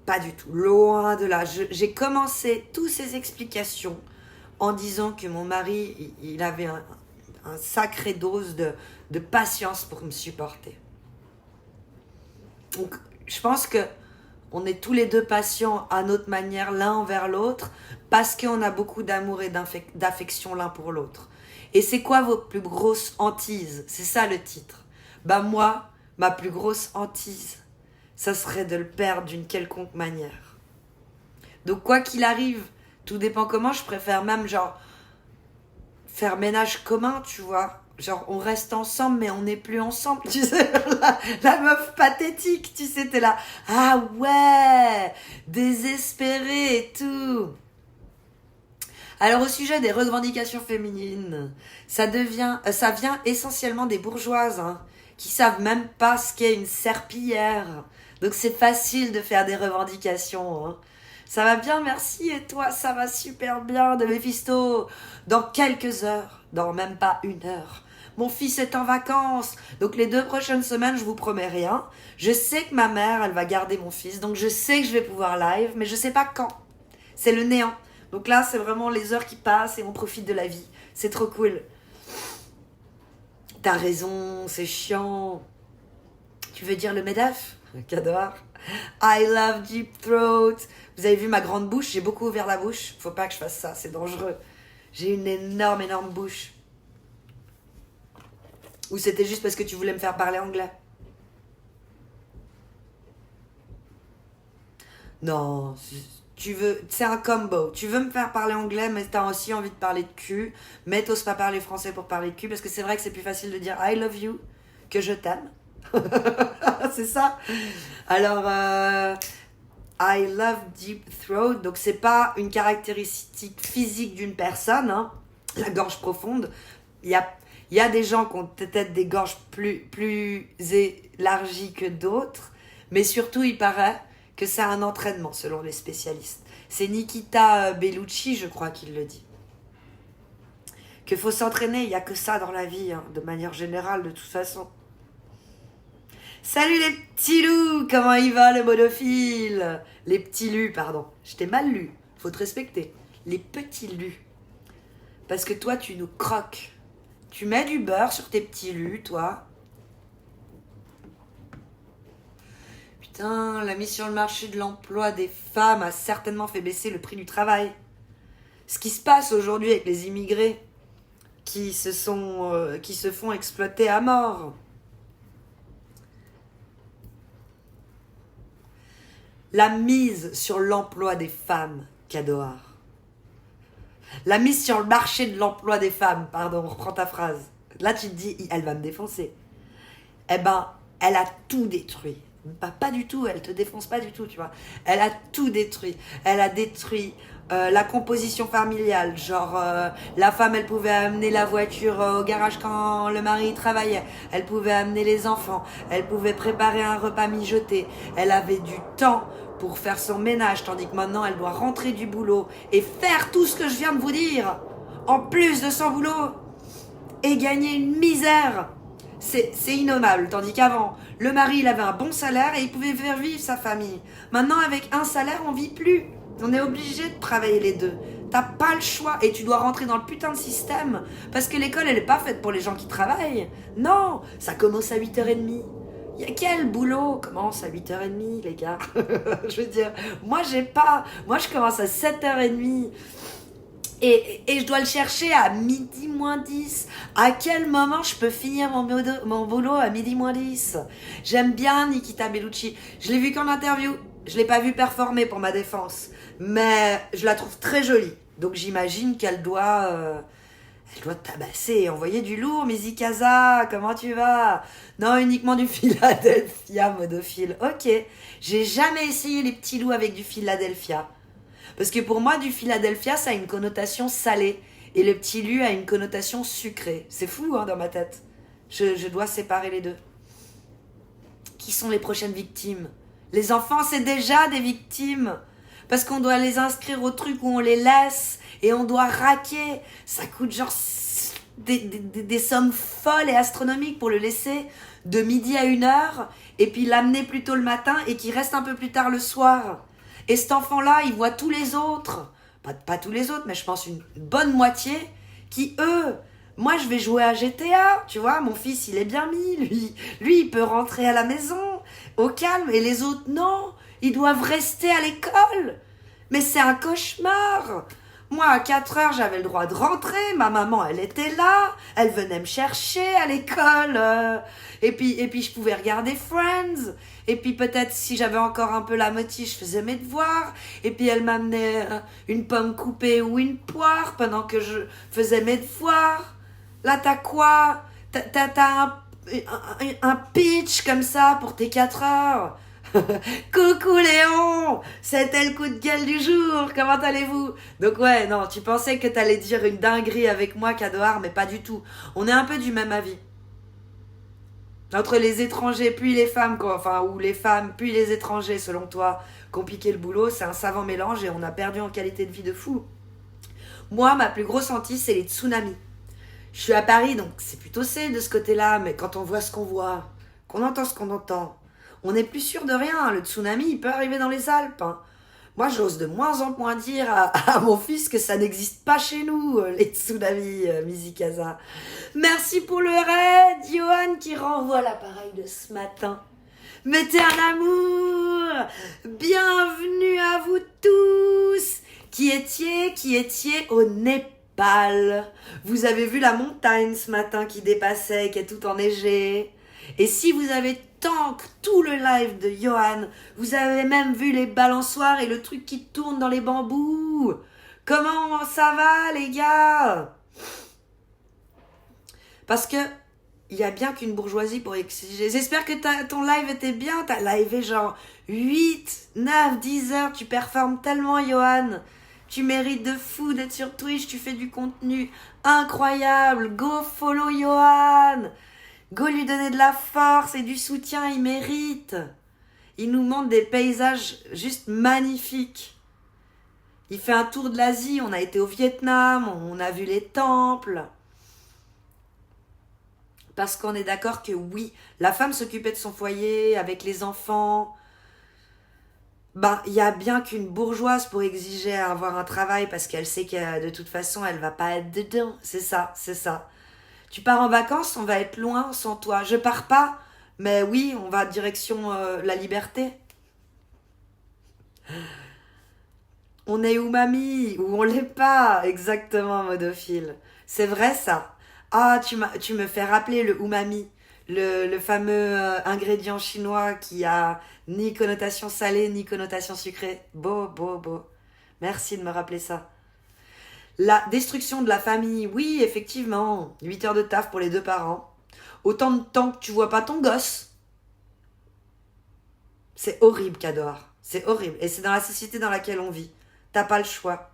Pas du tout. Loin de là. J'ai commencé toutes ces explications en disant que mon mari, il avait un sacré dose de patience pour me supporter. Donc, je pense que on est tous les deux patients à notre manière l'un envers l'autre parce qu'on a beaucoup d'amour et d'affection l'un pour l'autre. Et c'est quoi vos plus grosses hantises? C'est ça le titre. Bah moi, ma plus grosse hantise, ça serait de le perdre d'une quelconque manière. Donc quoi qu'il arrive, tout dépend comment, je préfère même genre faire ménage commun, tu vois. Genre, on reste ensemble, mais on n'est plus ensemble. Tu sais, la meuf pathétique, tu sais, t'es là. Ah ouais, désespérée et tout. Alors, au sujet des revendications féminines, ça vient essentiellement des bourgeoises, hein, qui savent même pas ce qu'est une serpillière. Donc, c'est facile de faire des revendications, hein. Ça va bien, merci. Et toi, ça va super bien, de Méphisto. Dans quelques heures, dans même pas une heure, mon fils est en vacances. Donc les 2 prochaines semaines, je vous promets rien. Je sais que ma mère, elle va garder mon fils. Donc je sais que je vais pouvoir live, mais je sais pas quand. C'est le néant. Donc là, c'est vraiment les heures qui passent et on profite de la vie. C'est trop cool. T'as raison, c'est chiant. Tu veux dire le MEDEF? Cador. I love Deep Throat. Vous avez vu ma grande bouche? J'ai beaucoup ouvert la bouche. Faut pas que je fasse ça, c'est dangereux. J'ai une énorme bouche. Ou c'était juste parce que tu voulais me faire parler anglais? Non, c'est un combo. Tu veux me faire parler anglais, mais t'as aussi envie de parler de cul. Mais t'oses pas parler français pour parler de cul, parce que c'est vrai que c'est plus facile de dire I love you que je t'aime. C'est ça. Alors, I love deep throat. Donc, c'est pas une caractéristique physique d'une personne, hein, la gorge profonde. Il y a des gens qui ont peut-être des gorges plus élargies que d'autres, mais surtout, il paraît que c'est un entraînement, selon les spécialistes. C'est Nikita Bellucci, je crois, qui le dit. Qu'il faut s'entraîner, il n'y a que ça dans la vie, hein, de manière générale, de toute façon. Salut les petits loups, comment il va le monophile? Les petits lus, pardon. Je t'ai mal lu, faut te respecter. Les petits lus. Parce que toi, tu nous croques. Tu mets du beurre sur tes petits lus, toi. Putain, la mise sur le marché de l'emploi des femmes a certainement fait baisser le prix du travail. Ce qui se passe aujourd'hui avec les immigrés qui se font exploiter à mort. La mise sur l'emploi des femmes, Cadoar. La mise sur le marché de l'emploi des femmes, pardon, reprends ta phrase. Là, tu te dis, elle va me défoncer. Eh ben, elle a tout détruit. Pas du tout, elle te défonce pas du tout, tu vois. Elle a tout détruit. Elle a détruit la composition familiale. Genre, la femme, elle pouvait amener la voiture au garage quand le mari travaillait. Elle pouvait amener les enfants. Elle pouvait préparer un repas mijoté. Elle avait du temps pour faire son ménage, tandis que maintenant, elle doit rentrer du boulot et faire tout ce que je viens de vous dire, en plus de son boulot, et gagner une misère. C'est innommable, tandis qu'avant, le mari, il avait un bon salaire et il pouvait faire vivre sa famille. Maintenant, avec un salaire, on vit plus. On est obligé de travailler les deux. T'as pas le choix et tu dois rentrer dans le putain de système parce que l'école, elle est pas faite pour les gens qui travaillent. Non, ça commence à 8h30. Il y a quel boulot commence à 8h30, les gars? Je veux dire, moi, je commence à 7h30. Et je dois le chercher à midi moins 10. À quel moment je peux finir mon boulot à midi moins 10? J'aime bien Nikita Bellucci. Je l'ai vu qu'en interview. Je l'ai pas vu performer pour ma défense. Mais je la trouve très jolie. Donc j'imagine qu'elle doit tabasser et envoyer du lourd. Mizikaza, comment tu vas? Non, uniquement du Philadelphia, modophile. Ok, j'ai jamais essayé les petits loups avec du Philadelphia. Parce que pour moi, du Philadelphia, ça a une connotation salée. Et le petit loup a une connotation sucrée. C'est fou, hein, dans ma tête. Je dois séparer les deux. Qui sont les prochaines victimes? Les enfants, c'est déjà des victimes. Parce qu'on doit les inscrire au truc où on les laisse. Et on doit raquer. Ça coûte genre des sommes folles et astronomiques pour le laisser de midi à 1h. Et puis l'amener plus tôt le matin et qu'il reste un peu plus tard le soir. Et cet enfant-là, il voit tous les autres. Pas tous les autres, mais je pense une bonne moitié. Qui, eux... Moi, je vais jouer à GTA, tu vois, mon fils, il est bien mis, lui, il peut rentrer à la maison, au calme, et les autres, non, ils doivent rester à l'école. Mais c'est un cauchemar. Moi, à 4h, j'avais le droit de rentrer, ma maman, elle était là, elle venait me chercher à l'école, et puis je pouvais regarder Friends, et puis peut-être si j'avais encore un peu la motive, je faisais mes devoirs, et puis elle m'amenait une pomme coupée ou une poire pendant que je faisais mes devoirs. Là, t'as quoi? T'as un pitch comme ça pour tes 4 heures. Coucou Léon, c'était le coup de gueule du jour, comment allez-vous? Donc ouais, non, tu pensais que t'allais dire une dinguerie avec moi, Cadoar, mais pas du tout. On est un peu du même avis. Entre les étrangers puis les femmes, quoi, enfin, ou les femmes puis les étrangers, selon toi, compliquer le boulot, c'est un savant mélange et on a perdu en qualité de vie de fou. Moi, ma plus grosse hantise, c'est les tsunamis. Je suis à Paris, donc c'est plutôt safe de ce côté-là, mais quand on voit ce qu'on voit, qu'on entend ce qu'on entend, on n'est plus sûr de rien. Le tsunami, il peut arriver dans les Alpes. Hein. Moi, j'ose de moins en moins dire à mon fils que ça n'existe pas chez nous, les tsunamis, Mizikaza. Merci pour le raid, Johan, qui renvoie l'appareil de ce matin. Mettez un amour. Bienvenue à vous tous. Qui étiez au Népal. Vous avez vu la montagne ce matin qui dépassait, qui est tout enneigée. Et si vous avez tank tout le live de Johan, vous avez même vu les balançoires et le truc qui tourne dans les bambous. Comment ça va, les gars? Parce que il y a bien qu'une bourgeoisie pour exiger. J'espère que ton live était bien. T'as livé genre 8, 9, 10 heures. Tu performes tellement, Johan. Tu mérites de fou d'être sur Twitch. Tu fais du contenu incroyable. Go follow Johan. Go lui donner de la force et du soutien. Il mérite. Il nous montre des paysages juste magnifiques. Il fait un tour de l'Asie. On a été au Vietnam. On a vu les temples. Parce qu'on est d'accord que oui, la femme s'occupait de son foyer avec les enfants. Ben, il y a bien qu'une bourgeoise pour exiger avoir un travail parce qu'elle sait que de toute façon, elle va pas être dedans. C'est ça, c'est ça. Tu pars en vacances, on va être loin sans toi. Je pars pas, mais oui, on va direction la liberté. On est où, mamie? Ou on l'est pas? Exactement, modophile. C'est vrai, ça. Ah, tu me fais rappeler le umami, le fameux ingrédient chinois qui a ni connotation salée ni connotation sucrée. Beau, beau, beau. Merci de me rappeler ça. La destruction de la famille, oui, effectivement. 8 heures de taf pour les 2 parents. Autant de temps que tu vois pas ton gosse. C'est horrible, Cador. C'est horrible. Et c'est dans la société dans laquelle on vit. T'as pas le choix.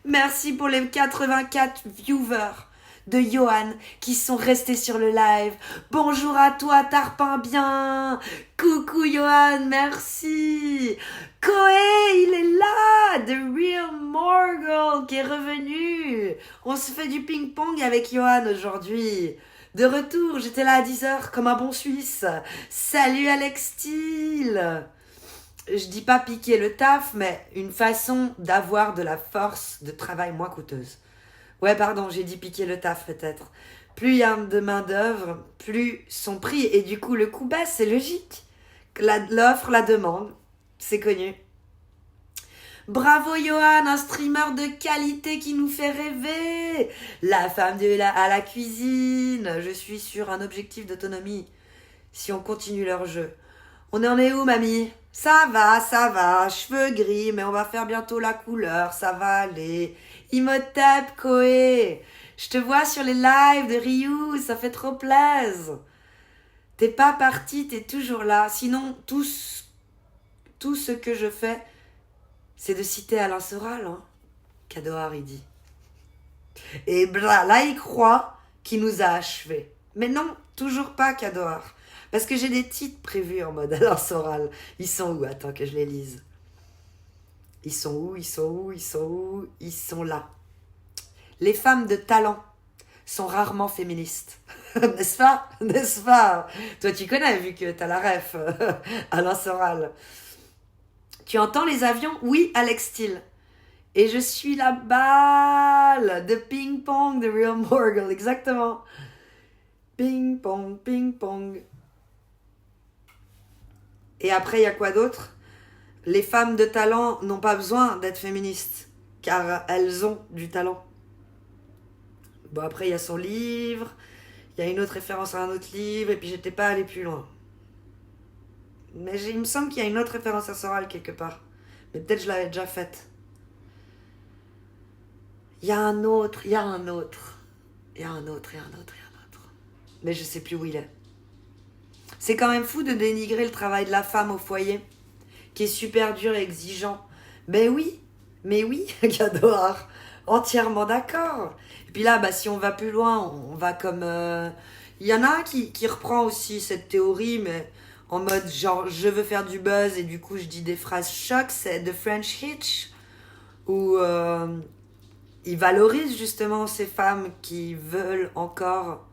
Merci pour les 84 viewers de Johan qui sont restés sur le live. Bonjour à toi, Tarpin bien. Coucou Johan, merci. Koé, il est là. The Real Morgul qui est revenu. On se fait du ping-pong avec Johan aujourd'hui. De retour, j'étais là à 10h comme un bon Suisse. Salut Alex Steele. Je dis pas piquer le taf, mais une façon d'avoir de la force de travail moins coûteuse. Ouais, pardon, j'ai dit piquer le taf peut-être. Plus il y a de main d'œuvre, plus son prix. Et du coup, le coût baisse, c'est logique. L'offre, la demande, c'est connu. Bravo Johan, un streamer de qualité qui nous fait rêver. La femme à la cuisine. Je suis sur un objectif d'autonomie. Si on continue leur jeu. On en est où, mamie? Ça va. Cheveux gris, mais on va faire bientôt la couleur. Ça va aller. Imhotep, Koé. Je te vois sur les lives de Ryu, ça fait trop plaisir. T'es pas parti, t'es toujours là. Sinon, tout ce que je fais, c'est de citer Alain Soral, hein. Kadoar, il dit. Et là, il croit qu'il nous a achevés. Mais non, toujours pas, Kadoar. Parce que j'ai des titres prévus en mode Alain Soral. Ils sont où? Attends que je les lise. Ils sont où? Ils sont où? Ils sont où? Ils sont là. Les femmes de talent sont rarement féministes. N'est-ce pas? N'est-ce pas? Toi, tu connais, vu que t'as la ref, Alain Soral. Tu entends les avions? Oui, Alex Steele. Et je suis la balle de ping-pong de Real Morgul. Exactement. Ping-pong, ping-pong. Et après, il y a quoi d'autre? Les femmes de talent n'ont pas besoin d'être féministes, car elles ont du talent. Bon, après, il y a son livre, il y a une autre référence à un autre livre, et puis j'étais pas allée plus loin. Mais il me semble qu'il y a une autre référence à Soral quelque part. Mais peut-être je l'avais déjà faite. Il y a un autre. Mais je sais plus où il est. C'est quand même fou de dénigrer le travail de la femme au foyer, qui est super dur et exigeant. Mais oui, Kadoar, entièrement d'accord. Et puis là, si on va plus loin, on va comme... Il y en a un qui reprend aussi cette théorie, mais en mode genre, je veux faire du buzz, et du coup, je dis des phrases chocs, c'est The French Hitch, où il valorise justement ces femmes qui veulent encore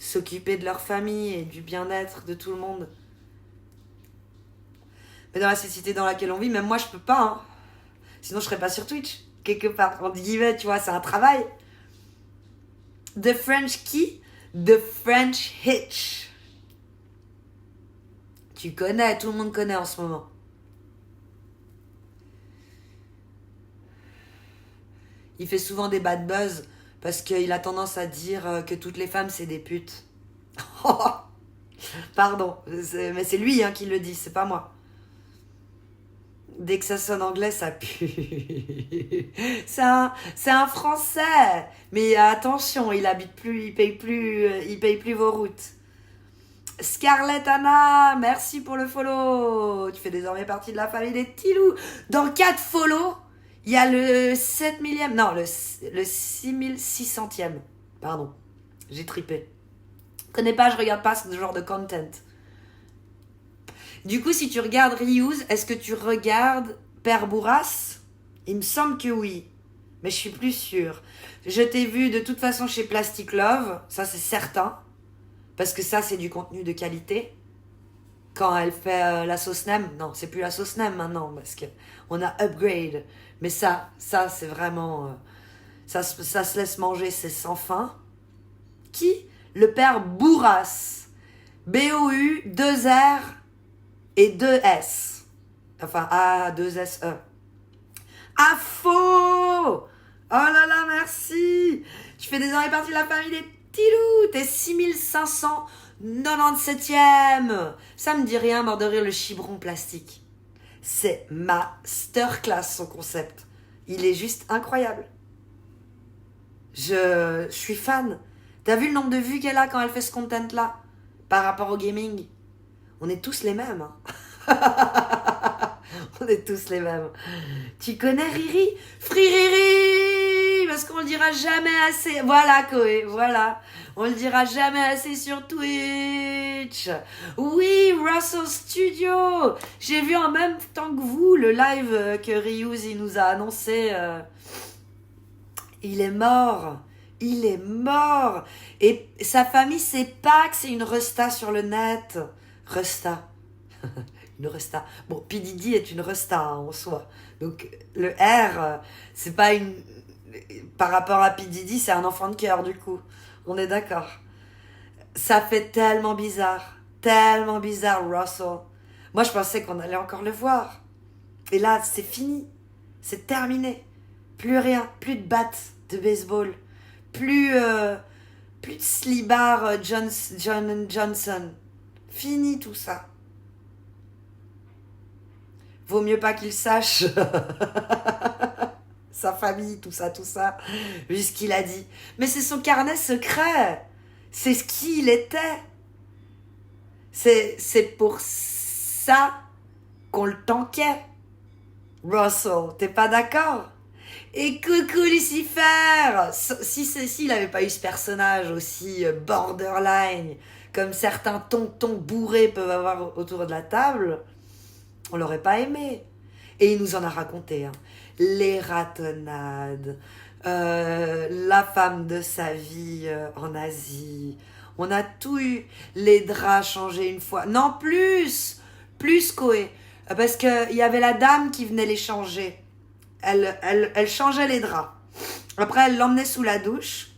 s'occuper de leur famille et du bien-être de tout le monde. Mais dans la société dans laquelle on vit, même moi, je peux pas, hein. Sinon, je serais pas sur Twitch, quelque part. On dit, tu vois, c'est un travail. The French Key, The French Hitch. Tu connais, tout le monde connaît en ce moment. Il fait souvent des bad buzz parce qu'il a tendance à dire que toutes les femmes, c'est des putes. Pardon, mais c'est lui qui le dit, c'est pas moi. Dès que ça sonne anglais, ça pue. C'est un Français. Mais attention, il paye plus vos routes. Scarlett Anna, merci pour le follow. Tu fais désormais partie de la famille des Tilou. Dans 4 follow, il y a le 7 millième, non, le 6600e. Pardon, j'ai tripé. Je connais pas, je regarde pas ce genre de content. Du coup, si tu regardes Reuse, est-ce que tu regardes Père Bourras? Il me semble que oui, mais je suis plus sûre. Je t'ai vu de toute façon chez Plastic Love, ça c'est certain, parce que ça c'est du contenu de qualité. Quand elle fait la sauce nem, non, c'est plus la sauce nem maintenant, parce qu'on a upgrade. Mais ça c'est vraiment... ça se laisse manger, c'est sans fin. Qui? Le Père Bourras. B-O-U, 2 R... et 2 S. Enfin, A, 2 S, E. Ah, faux! Oh là là, merci! Tu fais désormais partie de la famille des Tilou. T'es 6597e. Ça me dit rien, mort de rire, le chibron plastique. C'est masterclass, son concept. Il est juste incroyable. Je suis fan. T'as vu le nombre de vues qu'elle a quand elle fait ce content-là? Par rapport au gaming? On est tous les mêmes. On est tous les mêmes. Tu connais Riri? Free Riri! Parce qu'on le dira jamais assez. Voilà, Koé, voilà. On le dira jamais assez sur Twitch. Oui, Russell Studio. J'ai vu en même temps que vous le live que Ryuz il nous a annoncé. Il est mort. Il est mort. Et sa famille sait pas que c'est une resta sur le net. Resta. Une resta. Bon, P. Diddy est une resta en soi. Donc, le R, c'est pas une... Par rapport à P. Diddy, c'est un enfant de cœur, du coup. On est d'accord. Ça fait tellement bizarre. Tellement bizarre, Russell. Moi, je pensais qu'on allait encore le voir. Et là, c'est fini. C'est terminé. Plus rien. Plus de batte de baseball. Plus de slibard John Johnson. Fini tout ça. Vaut mieux pas qu'il sache. sa famille, tout ça, vu ce qu'il a dit. Mais c'est son carnet secret. C'est ce qu'il était. C'est pour ça qu'on le tanquait. Russell, t'es pas d'accord? Et coucou Lucifer! S'il n'avait pas eu ce personnage aussi borderline, comme certains tontons bourrés peuvent avoir autour de la table, on l'aurait pas aimé. Et il nous en a raconté. Hein. Les ratonnades, la femme de sa vie en Asie. On a tout eu. Les draps changés une fois. Non, plus Koé. Parce qu'il y avait la dame qui venait les changer. Elle changeait les draps. Après, elle l'emmenait sous la douche.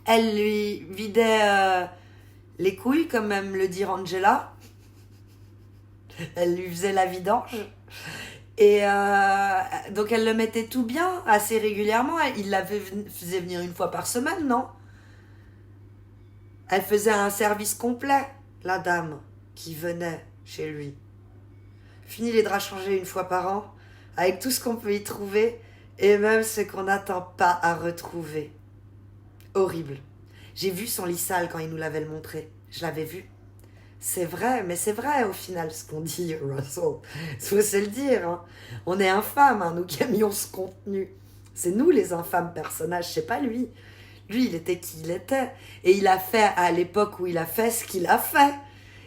Elle lui vidait les couilles, comme même le dit Angela. Elle lui faisait la vidange. Et donc, elle le mettait tout bien, assez régulièrement. Il la faisait venir une fois par semaine, non? Elle faisait un service complet, la dame qui venait chez lui. Fini les draps changés une fois par an, avec tout ce qu'on peut y trouver, et même ce qu'on n'attend pas à retrouver. Horrible. J'ai vu son lit sale quand il nous l'avait montré. Je l'avais vu. C'est vrai, mais c'est vrai au final ce qu'on dit, Russell. Il faut se le dire. Hein. On est infâmes, hein, nous qui aimions ce contenu. C'est nous les infâmes personnages, c'est pas lui. Lui, il était qui il était. Et il a fait, à l'époque où il a fait ce qu'il a fait.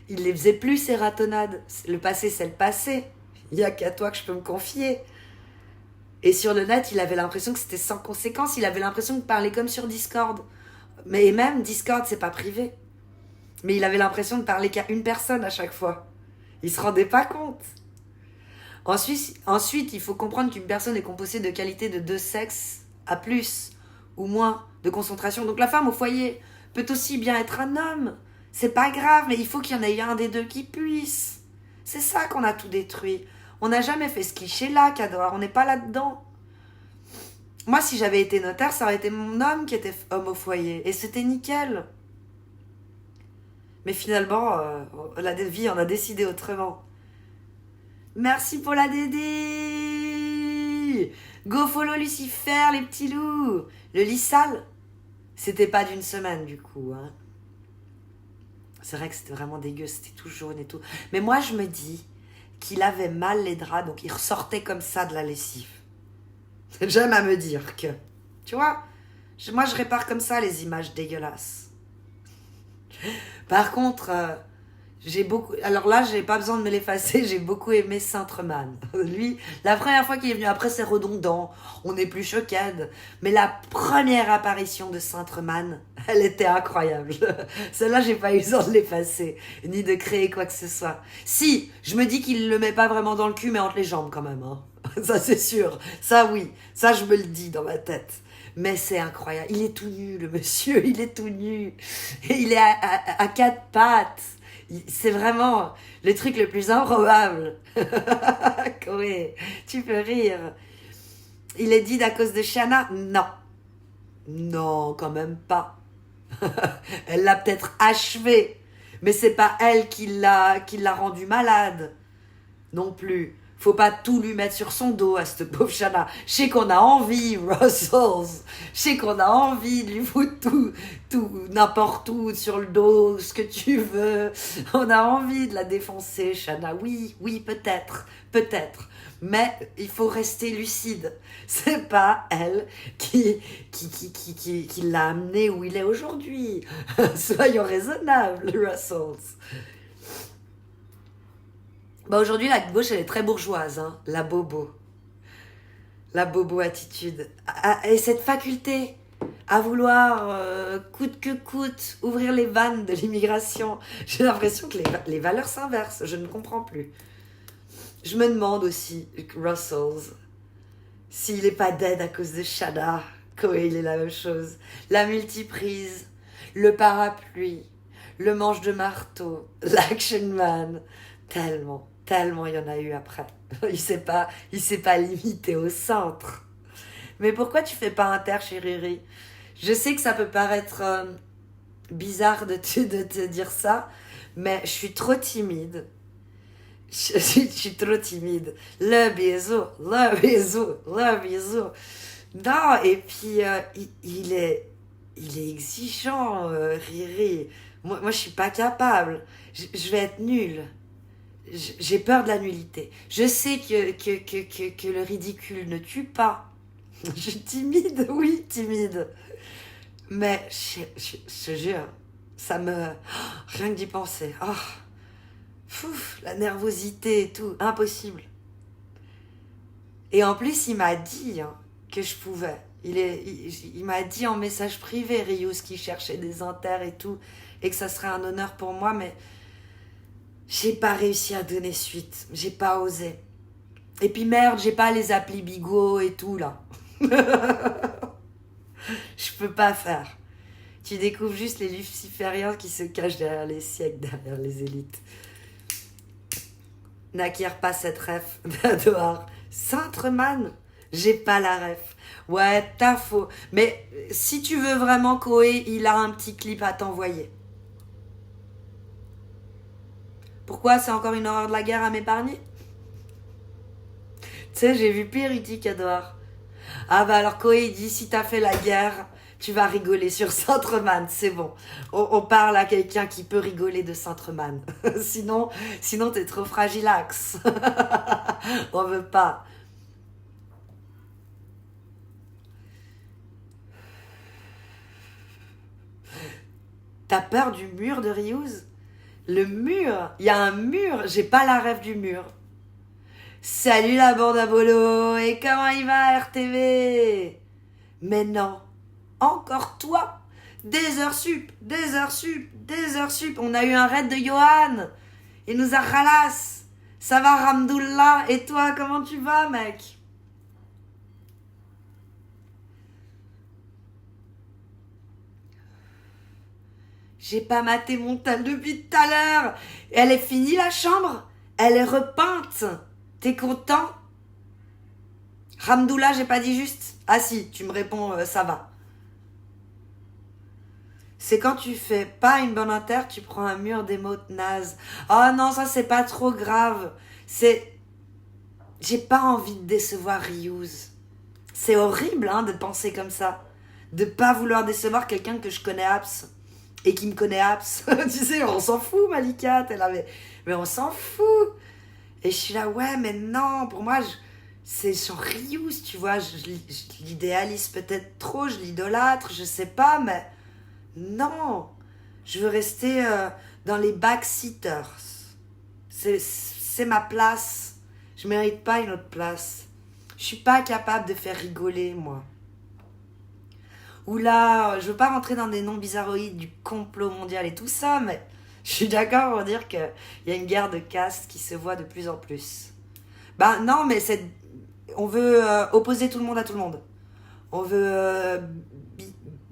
Il les faisait plus, ces ratonnades. Le passé, c'est le passé. Il n'y a qu'à toi que je peux me confier. Et sur le net, il avait l'impression que c'était sans conséquence. Il avait l'impression de parler comme sur Discord. Mais même, Discord, c'est pas privé. Mais il avait l'impression de parler qu'à une personne à chaque fois. Il se rendait pas compte. Ensuite, il faut comprendre qu'une personne est composée de qualités de 2 sexes à plus ou moins de concentration. Donc la femme au foyer peut aussi bien être un homme. C'est pas grave, mais il faut qu'il y en ait un des deux qui puisse. C'est ça qu'on a tout détruit. On n'a jamais fait ce cliché-là, Cador. On n'est pas là-dedans. Moi, si j'avais été notaire, ça aurait été mon homme qui était homme au foyer. Et c'était nickel. Mais finalement, la vie en a décidé autrement. Merci pour la Dédé. Go follow Lucifer, les petits loups. Le lit sale, c'était pas d'une semaine, du coup. Hein. C'est vrai que c'était vraiment dégueu, c'était tout jaune et tout. Mais moi, je me dis qu'il avait mal les draps, donc il ressortait comme ça de la lessive. J'aime à me dire que... Tu vois, moi, je répare comme ça les images dégueulasses. Par contre, j'ai beaucoup... Alors là, j'ai pas besoin de me l'effacer, j'ai beaucoup aimé Saint-Treman. Lui, la première fois qu'il est venu, après c'est redondant, on n'est plus choquade. Mais la première apparition de Saint-Treman, elle était incroyable. Celle-là, j'ai pas eu besoin de l'effacer, ni de créer quoi que ce soit. Si, je me dis qu'il le met pas vraiment dans le cul, mais entre les jambes quand même. Hein. Ça, c'est sûr. Ça, oui. Ça, je me le dis dans ma tête. Mais c'est incroyable. Il est tout nu, le monsieur. Il est tout nu. Et il est à 4 pattes. C'est vraiment le truc le plus improbable. Koé, tu peux rire. Il est dit à cause de Shanna? Non. Non, quand même pas. Elle l'a peut-être achevé. Mais c'est pas elle qui l'a rendu malade. Non plus. Faut pas tout lui mettre sur son dos à cette pauvre Shanna. Je sais qu'on a envie, Russell. Je sais qu'on a envie de lui foutre tout, n'importe où, sur le dos, ce que tu veux. On a envie de la défoncer, Shanna. Oui, peut-être. Mais il faut rester lucide. C'est pas elle qui l'a amené où il est aujourd'hui. Soyons raisonnables, Russell. Bah aujourd'hui, la gauche, elle est très bourgeoise, hein, la bobo attitude. Et cette faculté à vouloir, coûte que coûte, ouvrir les vannes de l'immigration. J'ai l'impression que les valeurs s'inversent, je ne comprends plus. Je me demande aussi, Russell, s'il n'est pas dead à cause de Shanna, Koé, il est la même chose. La multiprise, le parapluie, le manche de marteau, l'Action Man, tellement il y en a eu après. Il s'est pas limité au centre. Mais pourquoi tu fais pas inter chez Riri? Je sais que ça peut paraître bizarre de te dire ça, mais je suis trop timide. Je suis trop timide. Le bisou, le bisou, le bisou. Non, et puis il est exigeant, Riri. Moi, je suis pas capable. Je vais être nulle. J'ai peur de la nullité. Je sais que le ridicule ne tue pas. Je suis timide, oui, timide. Mais je te jure, ça me... rien que d'y penser. Oh, fouf, la nervosité et tout, impossible. Et en plus, il m'a dit que je pouvais. Il m'a dit en message privé, Rius, qui cherchait des inters et tout, et que ça serait un honneur pour moi, mais j'ai pas réussi à donner suite. J'ai pas osé. Et puis merde, j'ai pas les applis Bigo et tout, là. Je peux pas faire. Tu découvres juste les lucifériens qui se cachent derrière les siècles, derrière les élites. N'acquiert pas cette ref d'Adoar. Saint-Treman, j'ai pas la ref. Ouais, t'as faux. Mais si tu veux vraiment Koé, il a un petit clip à t'envoyer. Pourquoi c'est encore une horreur de la guerre à m'épargner? Tu sais, j'ai vu pire Utique Adoar. Ah bah alors Koé il dit si t'as fait la guerre, tu vas rigoler sur Saint-Treman, c'est bon. On parle à quelqu'un qui peut rigoler de Saint-Treman. sinon t'es trop fragilax. On veut pas. T'as peur du mur de Rius? Le mur? Il y a un mur, j'ai pas la rêve du mur. Salut la bande à bolo, et comment il va RTV? Mais non, encore toi? Des heures sup, des heures sup, des heures sup. On a eu un raid de Johan. Il nous a ralasse. Ça va Ramdoullah? Et toi, comment tu vas, mec? J'ai pas maté mon tel depuis tout à l'heure. Elle est finie la chambre? Elle est repeinte. T'es content? Ramdoullah, j'ai pas dit juste? Ah si, tu me réponds, ça va. C'est quand tu fais pas une bonne inter, tu prends un mur d'émotes nazes. Oh non, ça c'est pas trop grave. J'ai pas envie de décevoir Rius. C'est horrible de penser comme ça. De pas vouloir décevoir quelqu'un que je connais abs. Et qui me connaît abs. Tu sais, on s'en fout, Malika. T'es là, mais on s'en fout. Et je suis là, ouais, mais non, pour moi, c'est genre Rius, tu vois. Je l'idéalise peut-être trop, je l'idolâtre, je sais pas, mais non. Je veux rester dans les backseaters. C'est ma place. Je mérite pas une autre place. Je suis pas capable de faire rigoler, moi. Oula, je veux pas rentrer dans des noms bizarroïdes du complot mondial et tout ça, mais je suis d'accord pour dire qu'il y a une guerre de caste qui se voit de plus en plus. Ben non, mais on veut opposer tout le monde à tout le monde. On veut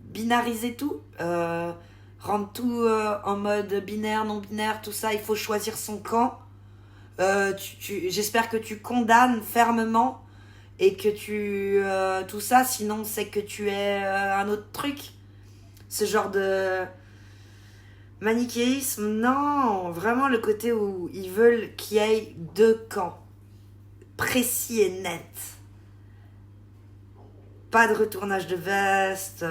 binariser tout, rendre tout en mode binaire, non binaire, tout ça. Il faut choisir son camp. J'espère que tu condamnes fermement et que tout ça, sinon c'est que tu es un autre truc. Ce genre de manichéisme, non, vraiment le côté où ils veulent qu'il y ait deux camps, précis et net. Pas de retournage de veste.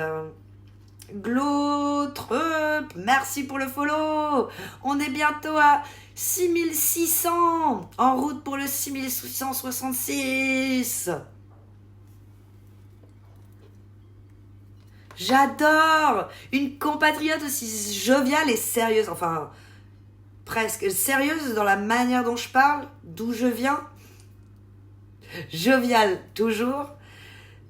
Glotrup, merci pour le follow. On est bientôt à 6600, en route pour le 6666. J'adore une compatriote aussi joviale et sérieuse, enfin presque sérieuse dans la manière dont je parle, d'où je viens. Joviale toujours.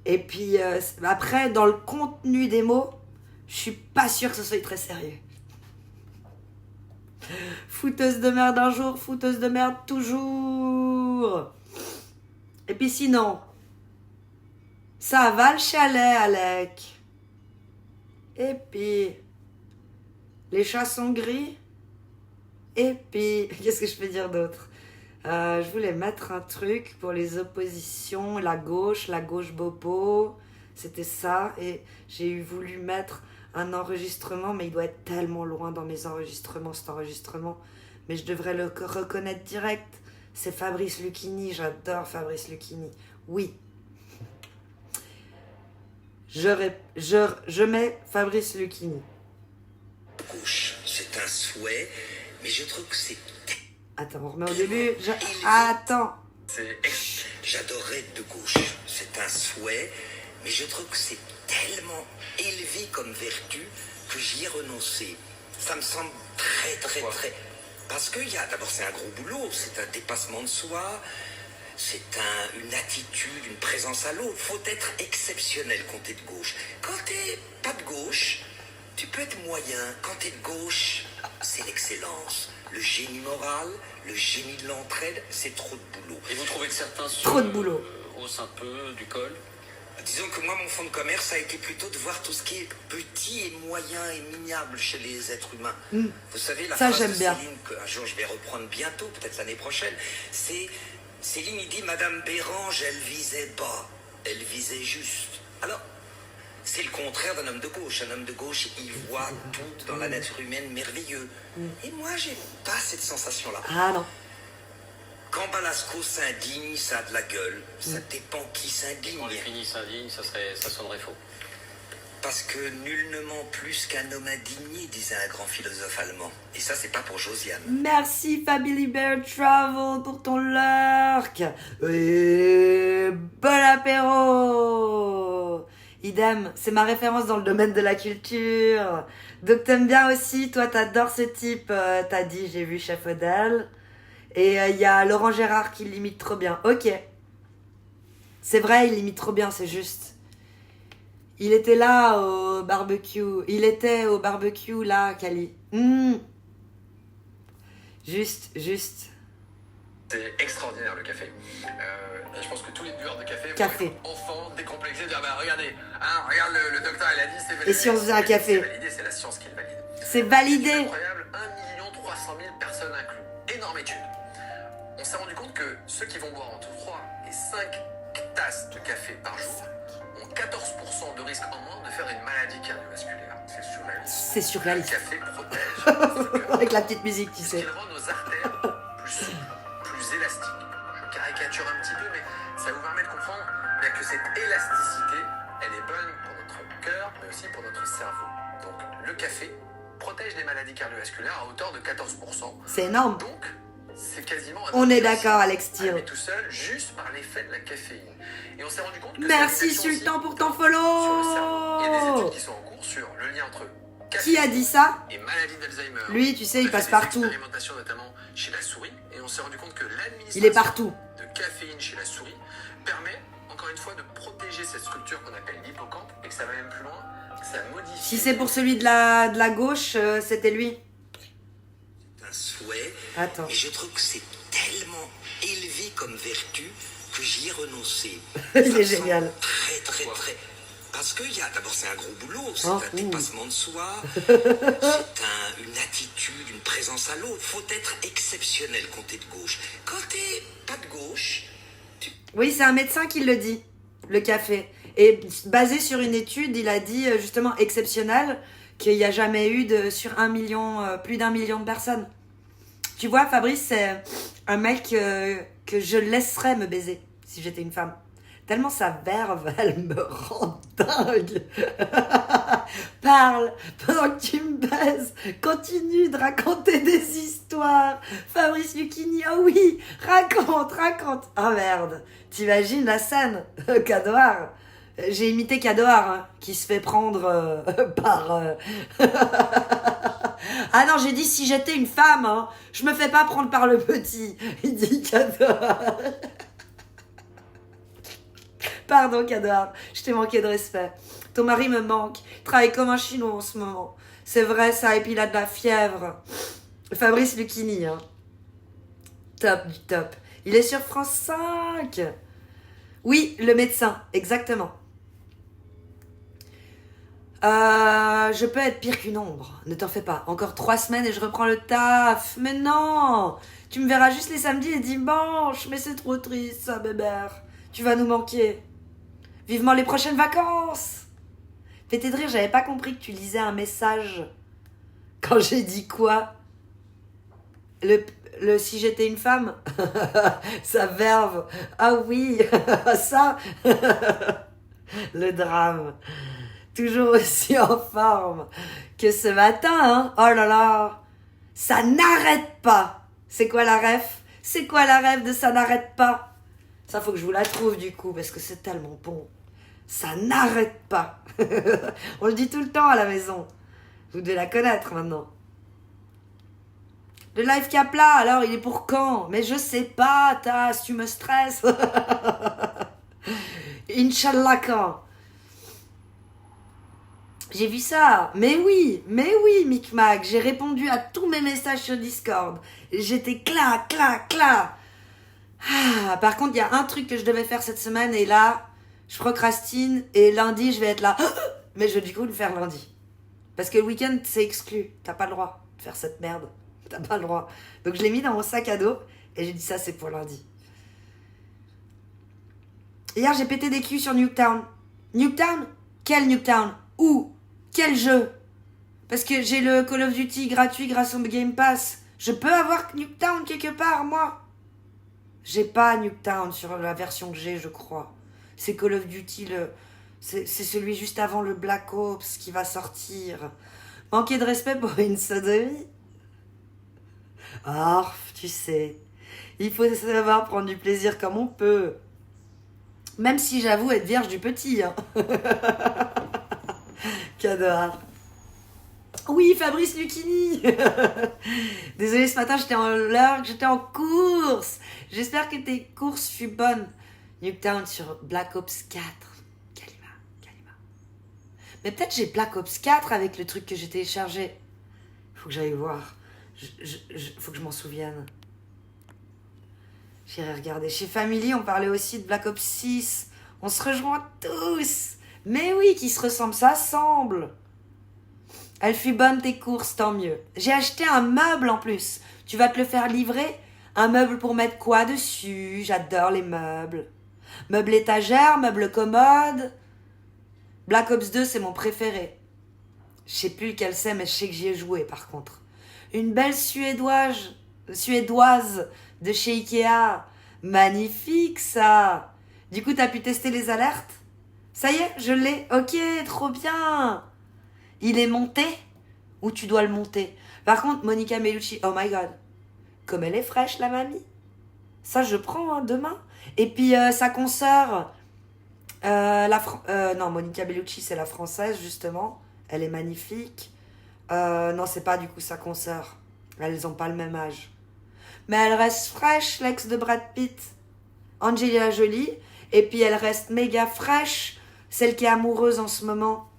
Et puis après, dans le contenu des mots, je suis pas sûre que ce soit très sérieux. Fouteuse de merde un jour, fouteuse de merde toujours. Et puis sinon, ça va le chalet, Alec. Et puis, les chats sont gris. Et puis, qu'est-ce que je peux dire d'autre? Je voulais mettre un truc pour les oppositions, la gauche bobo, c'était ça. Et j'ai voulu mettre un enregistrement, mais il doit être tellement loin dans mes enregistrements, cet enregistrement. Mais je devrais le reconnaître direct. C'est Fabrice Lucchini, j'adore Fabrice Lucchini. Oui. Je mets Fabrice Lucchini. Gauche, c'est un souhait, mais je trouve que c'est... Attends, on remet au début. Attends. J'adorerais être de gauche, c'est un souhait, mais je trouve que c'est tellement élevé comme vertu que j'y ai renoncé. Ça me semble très... Parce que d'abord c'est un gros boulot, c'est un dépassement de soi, c'est une attitude, une présence à l'autre. Faut être exceptionnel quand t'es de gauche. Quand t'es pas de gauche, tu peux être moyen. Quand t'es de gauche, c'est l'excellence. Le génie moral, le génie de l'entraide, c'est trop de boulot. Et vous trouvez que certains trop de boulot. Haussent un peu du col? Disons que moi, mon fond de commerce a été plutôt de voir tout ce qui est petit et moyen et minable chez les êtres humains. Vous savez, la phrase de Céline, qu'un jour je vais reprendre bientôt, peut-être l'année prochaine, c'est... Céline, il dit, Madame Bérange, elle visait bas, elle visait juste. Alors, c'est le contraire d'un homme de gauche. Un homme de gauche, il voit tout dans la nature humaine merveilleux. Et moi, j'ai pas cette sensation-là. Ah non. Quand Balasco s'indigne, ça a de la gueule. Ça dépend qui s'indigne. Quand les finis s'indignent, ça sonnerait faux. Parce que nul ne ment plus qu'un homme indigné, disait un grand philosophe allemand. Et ça, c'est pas pour Josiane. Merci Family Bear Travel pour ton lurk. Et bon apéro. Idem, c'est ma référence dans le domaine de la culture. Donc t'aimes bien aussi, toi t'adores ce type. T'as dit, j'ai vu Chef Odell. Et il y a Laurent Gérard qui l'imite trop bien. Ok. C'est vrai, il l'imite trop bien, c'est juste. Il était là au barbecue. Il était au barbecue là, Kali. Juste. C'est extraordinaire le café. Je pense que tous les buveurs de café vont Café. être enfants décomplexés, dire bah regardez, regarde le docteur il a dit c'est validé. Et si on faisait un café? C'est validé, c'est la science qui le valide. C'est validé. C'est incroyable, 1 300 000 personnes inclus. Énorme étude. On s'est rendu compte que ceux qui vont boire entre 3 et 5 tasses de café par jour ont 14% de risque en moins de faire une maladie cardiovasculaire. C'est surréaliste. C'est surréaliste. Le café protège. Avec la petite musique, tu Ce sais. qui rend nos artères plus souples, plus élastiques. Je caricature un petit peu, mais ça vous permet de comprendre bien que cette élasticité, elle est bonne pour notre cœur, mais aussi pour notre cerveau. Donc le café protège les maladies cardiovasculaires à hauteur de 14%. C'est énorme. Donc, c'est quasiment... On est d'accord, Alex Thiel. Tout seul, juste par l'effet de la caféine. Et on s'est rendu compte que... Merci Sultan pour ton sur le cerveau. Il y a des follow. études qui sont en cours sur le lien entre... Qui a dit ça? Et maladie d'Alzheimer. Lui, tu sais, il On a passe fait partout. des expérimentations notamment chez la souris, et on s'est rendu compte que l'administration Il est partout. de caféine chez la souris permet, encore une fois, de protéger cette structure qu'on appelle l'hippocampe, et que ça va même plus loin, que ça modifie... Si c'est pour celui de la gauche, c'était lui. C'est un souhait, Attends. mais je trouve que c'est tellement élevé comme vertu que j'y ai renoncé. Il Ça est me génial. semble très... Parce que d'abord c'est un gros boulot, c'est Oh, un dépassement de soi, c'est une attitude, une présence à l'autre. Faut être exceptionnel quand t'es de gauche. Quand t'es pas de gauche, Oui, c'est un médecin qui le dit, le café. Et basé sur une étude, il a dit justement exceptionnel qu'il n'y a jamais eu sur 1 million, plus d'1 million de personnes. Tu vois, Fabrice, c'est un mec que je laisserais me baiser si j'étais une femme. Tellement sa verve, elle me rend dingue. Parle pendant que tu me baises. Continue de raconter des histoires. Fabrice Lucchini, oh oui, raconte. Oh merde, t'imagines la scène? Cadoar. J'ai imité Cadoar, hein, qui se fait prendre par... Ah non, j'ai dit si j'étais une femme, hein, je me fais pas prendre par le petit. Il dit Cadoar. Pardon, Cadoar, je t'ai manqué de respect. Ton mari me manque. Il travaille comme un chinois en ce moment. C'est vrai ça, et puis il a de la fièvre. Fabrice Lucchini, hein. Top du top. Il est sur France 5. Oui, le médecin, exactement. Je peux être pire qu'une ombre. Ne t'en fais pas. Encore 3 semaines et je reprends le taf. Mais non, tu me verras juste les samedis et dimanches. Mais c'est trop triste, ça, bébert. Tu vas nous manquer. Vivement les prochaines vacances. Fais-t'es de rire, j'avais pas compris que tu lisais un message. Quand j'ai dit quoi? le si j'étais une femme, sa verve. Ah oui, ça, le drame. Toujours aussi en forme que ce matin, hein. Oh là là, ça n'arrête pas. C'est quoi la ref? C'est quoi la ref de ça n'arrête pas? Ça, faut que je vous la trouve du coup, parce que c'est tellement bon. Ça n'arrête pas. On le dit tout le temps à la maison. Vous devez la connaître maintenant. Le live Capla, alors il est pour quand? Mais je sais pas, Tass, tu me stresses. Inch'Allah quand? J'ai vu ça. Mais oui, Micmac. J'ai répondu à tous mes messages sur Discord. J'étais clac. Ah, par contre, il y a un truc que je devais faire cette semaine et là, je procrastine et lundi, je vais être là. Mais je vais du coup le faire lundi. Parce que le week-end, c'est exclu. T'as pas le droit de faire cette merde. T'as pas le droit. Donc je l'ai mis dans mon sac à dos et j'ai dit ça, c'est pour lundi. Hier, j'ai pété des culs sur Nuketown. Nuketown? Quel Nuketown? Où? Quel jeu? Parce que j'ai le Call of Duty gratuit grâce au Game Pass. Je peux avoir Nuketown quelque part, moi? J'ai pas Nuketown sur la version que j'ai, je crois. C'est Call of Duty, c'est celui juste avant le Black Ops qui va sortir. Manquer de respect pour une sodomie? Ah, tu sais. Il faut savoir prendre du plaisir comme on peut. Même si j'avoue être vierge du petit. Hein. Cador. Oui, Fabrice Lucchini. Désolée, ce matin, j'étais en course. J'espère que tes courses furent bonnes. Nuketown sur Black Ops 4. Kalima. Mais peut-être j'ai Black Ops 4 avec le truc que j'ai téléchargé. Faut que j'aille voir. Faut que je m'en souvienne. J'irai regarder. Chez Family, on parlait aussi de Black Ops 6. On se rejoint tous. Mais oui, qui se ressemblent, ça semble. Elle fut bonne tes courses, tant mieux. J'ai acheté un meuble en plus. Tu vas te le faire livrer? Un meuble pour mettre quoi dessus? J'adore les meubles. Meuble étagère, meuble commode. Black Ops 2, c'est mon préféré. Je sais plus lequel c'est, mais je sais que j'y ai joué par contre. Une belle suédoise de chez Ikea. Magnifique ça. Du coup, t'as pu tester les alertes? Ça y est, je l'ai. Ok, trop bien. Il est monté ou tu dois le monter? Par contre, Monica Bellucci, oh my god. Comme elle est fraîche, la mamie. Ça, je prends hein, demain. Et puis, sa consoeur, non, Monica Bellucci, c'est la française, justement. Elle est magnifique. Non, c'est pas du coup sa consoeur. Elles ont pas le même âge. Mais elle reste fraîche, l'ex de Brad Pitt. Angelina Jolie. Et puis, elle reste méga fraîche. Celle qui est amoureuse en ce moment.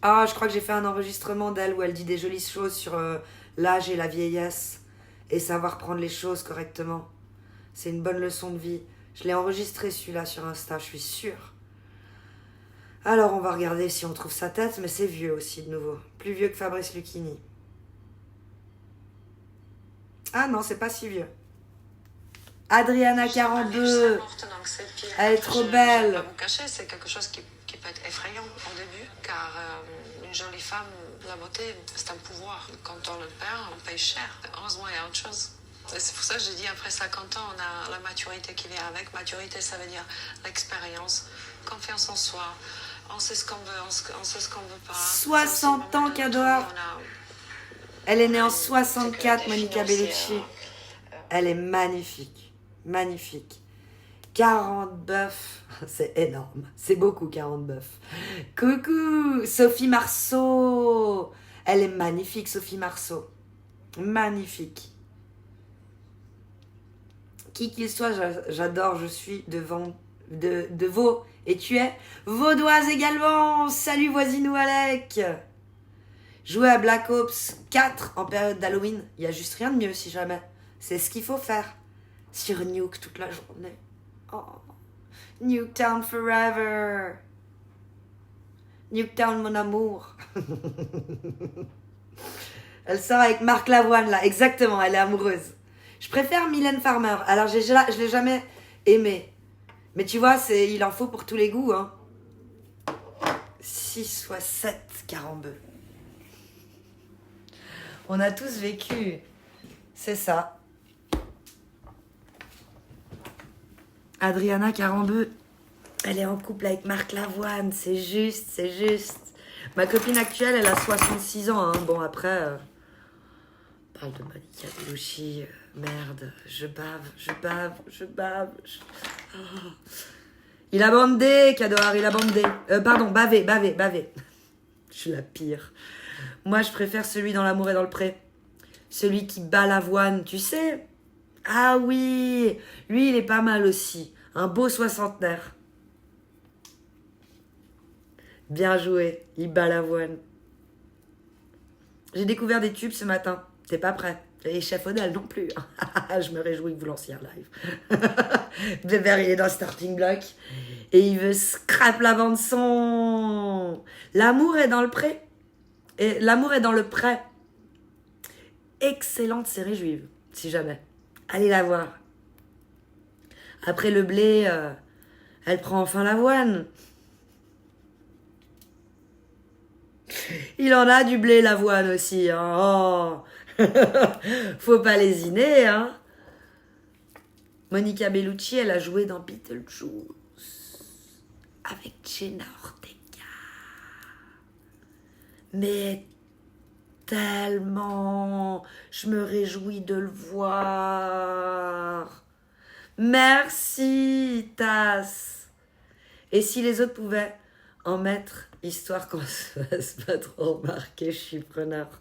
Ah, je crois que j'ai fait un enregistrement d'elle où elle dit des jolies choses sur l'âge et la vieillesse. Et savoir prendre les choses correctement. C'est une bonne leçon de vie. Je l'ai enregistré celui-là sur Insta, je suis sûre. Alors, on va regarder si on trouve sa tête, mais c'est vieux aussi, de nouveau. Plus vieux que Fabrice Lucchini. Ah non, c'est pas si vieux. Adriana 42. Elle est trop belle. Je vais pas vous cacher, c'est quelque chose qui peut être effrayant au début, car une jolie femme, la beauté, c'est un pouvoir. Quand on le perd, on paye cher. Heureusement, il y a autre chose. Et c'est pour ça que je dis, après 50 ans, on a la maturité qui vient avec. Maturité, ça veut dire l'expérience, confiance en soi. On sait ce qu'on veut, on sait ce qu'on veut pas. 60 ans, Cador. Elle est née en 64, Monica Bellucci. Elle est magnifique. Magnifique. 40 bœufs. C'est énorme. C'est beaucoup, 40 bœufs. Coucou, Sophie Marceau. Elle est magnifique, Sophie Marceau. Magnifique. Qui qu'il soit, j'adore. Je suis de Vaud. Et tu es vaudoise également. Salut, voisinou Alec. Jouer à Black Ops 4 en période d'Halloween. Il n'y a juste rien de mieux si jamais. C'est ce qu'il faut faire. Sur Nuke toute la journée. Oh. Nuketown forever. Nuketown mon amour. Elle sort avec Marc Lavoine là. Exactement, elle est amoureuse. Je préfère Mylène Farmer. Alors je l'ai jamais aimée. Mais tu vois, il en faut pour tous les goûts. Hein. 6 x 7 carambeux. On a tous vécu C'est ça. Adriana Carambeu, elle est en couple avec Marc Lavoine. C'est juste, c'est juste. Ma copine actuelle, elle a 66 ans. Hein. Bon, après, on parle de Monica Bellucci. Merde, je bave. Oh. Il a bandé, Cador, il a bandé. Pardon, bavé. Je suis la pire. Moi, je préfère celui dans l'amour et dans le pré. Celui qui bat l'avoine, tu sais. Ah oui, lui, il est pas mal aussi. Un beau soixantenaire. Bien joué, il bat l'avoine. J'ai découvert des tubes ce matin. T'es pas prêt. Et chef Odal non plus. Je me réjouis que vous lanciez un live. Bébert, il est dans le starting block. Et il veut scrap la bande son. L'amour est dans le pré. Et l'amour est dans le prêt. Excellente série juive, si jamais. Allez la voir. Après le blé, elle prend enfin l'avoine. Il en a du blé, l'avoine aussi. Hein. Oh. Faut pas lésiner, hein. Monica Bellucci, elle a joué dans Beetlejuice avec Jenna Ortega. Mais tellement, je me réjouis de le voir. Merci, Tass. Et si les autres pouvaient en mettre, histoire qu'on se fasse pas trop remarquer, je suis preneur.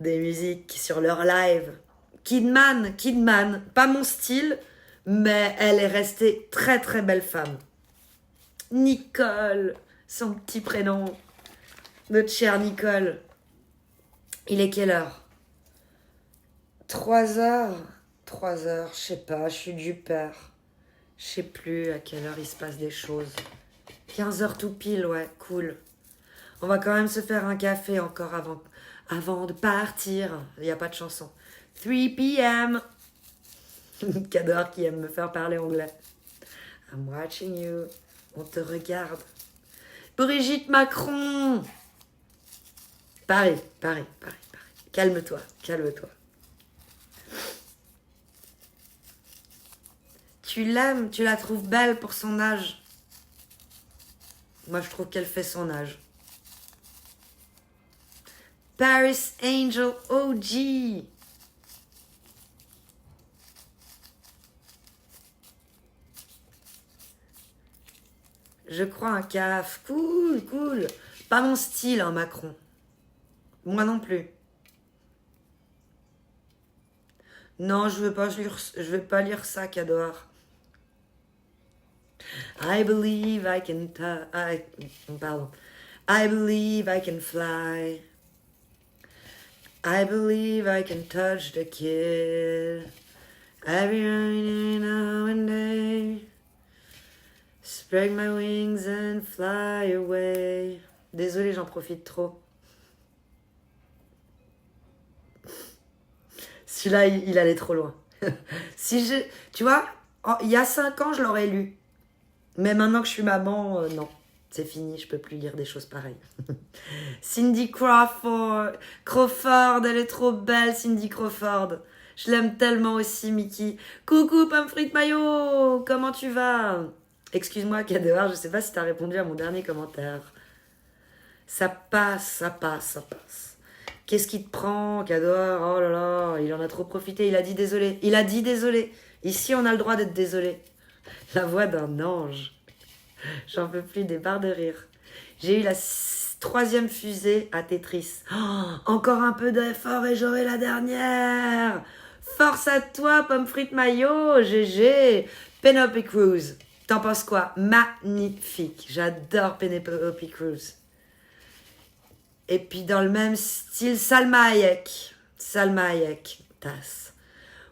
Des musiques sur leur live. Kidman, pas mon style, mais elle est restée très très belle femme. Nicole, son petit prénom, notre chère Nicole. Il est quelle heure? 3h, je sais pas, je suis du père. Je sais plus à quelle heure il se passe des choses. 15h tout pile, ouais, cool. On va quand même se faire un café encore avant de partir. Il n'y a pas de chanson. 3 p.m. Cador qui aime me faire parler anglais. I'm watching you. On te regarde. Brigitte Macron. Paris. Calme-toi. Tu l'aimes, tu la trouves belle pour son âge. Moi, je trouve qu'elle fait son âge. Paris Angel OG. Je crois un caf. Cool. Pas mon style, hein, Macron. Moi non plus. Non, je veux pas lire ça, Cador. I believe I can fly. I believe I can touch the kid. Every now and then. Spread my wings and fly away. Désolée, j'en profite trop. Celui-là, il allait trop loin. Tu vois, il y a 5 ans, je l'aurais lu. Mais maintenant que je suis maman, non. C'est fini, je peux plus lire des choses pareilles. Cindy Crawford, elle est trop belle, Cindy Crawford. Je l'aime tellement aussi, Mickey. Coucou, pomme frite maillot, comment tu vas? Excuse-moi, Cador, je sais pas si t'as répondu à mon dernier commentaire. Ça passe. Qu'est-ce qui te prend, Cador? Oh là là, il en a trop profité, il a dit désolé. Ici, on a le droit d'être désolé. La voix d'un ange. J'en peux plus, des barres de rire. J'ai eu la 3e fusée à Tetris. Oh, encore un peu d'effort et j'aurai la dernière. Force à toi, pomme frite maillot, GG. Penelope Cruz. T'en penses quoi? Magnifique. J'adore Penelope Cruz. Et puis dans le même style, Salma Hayek. Tasse.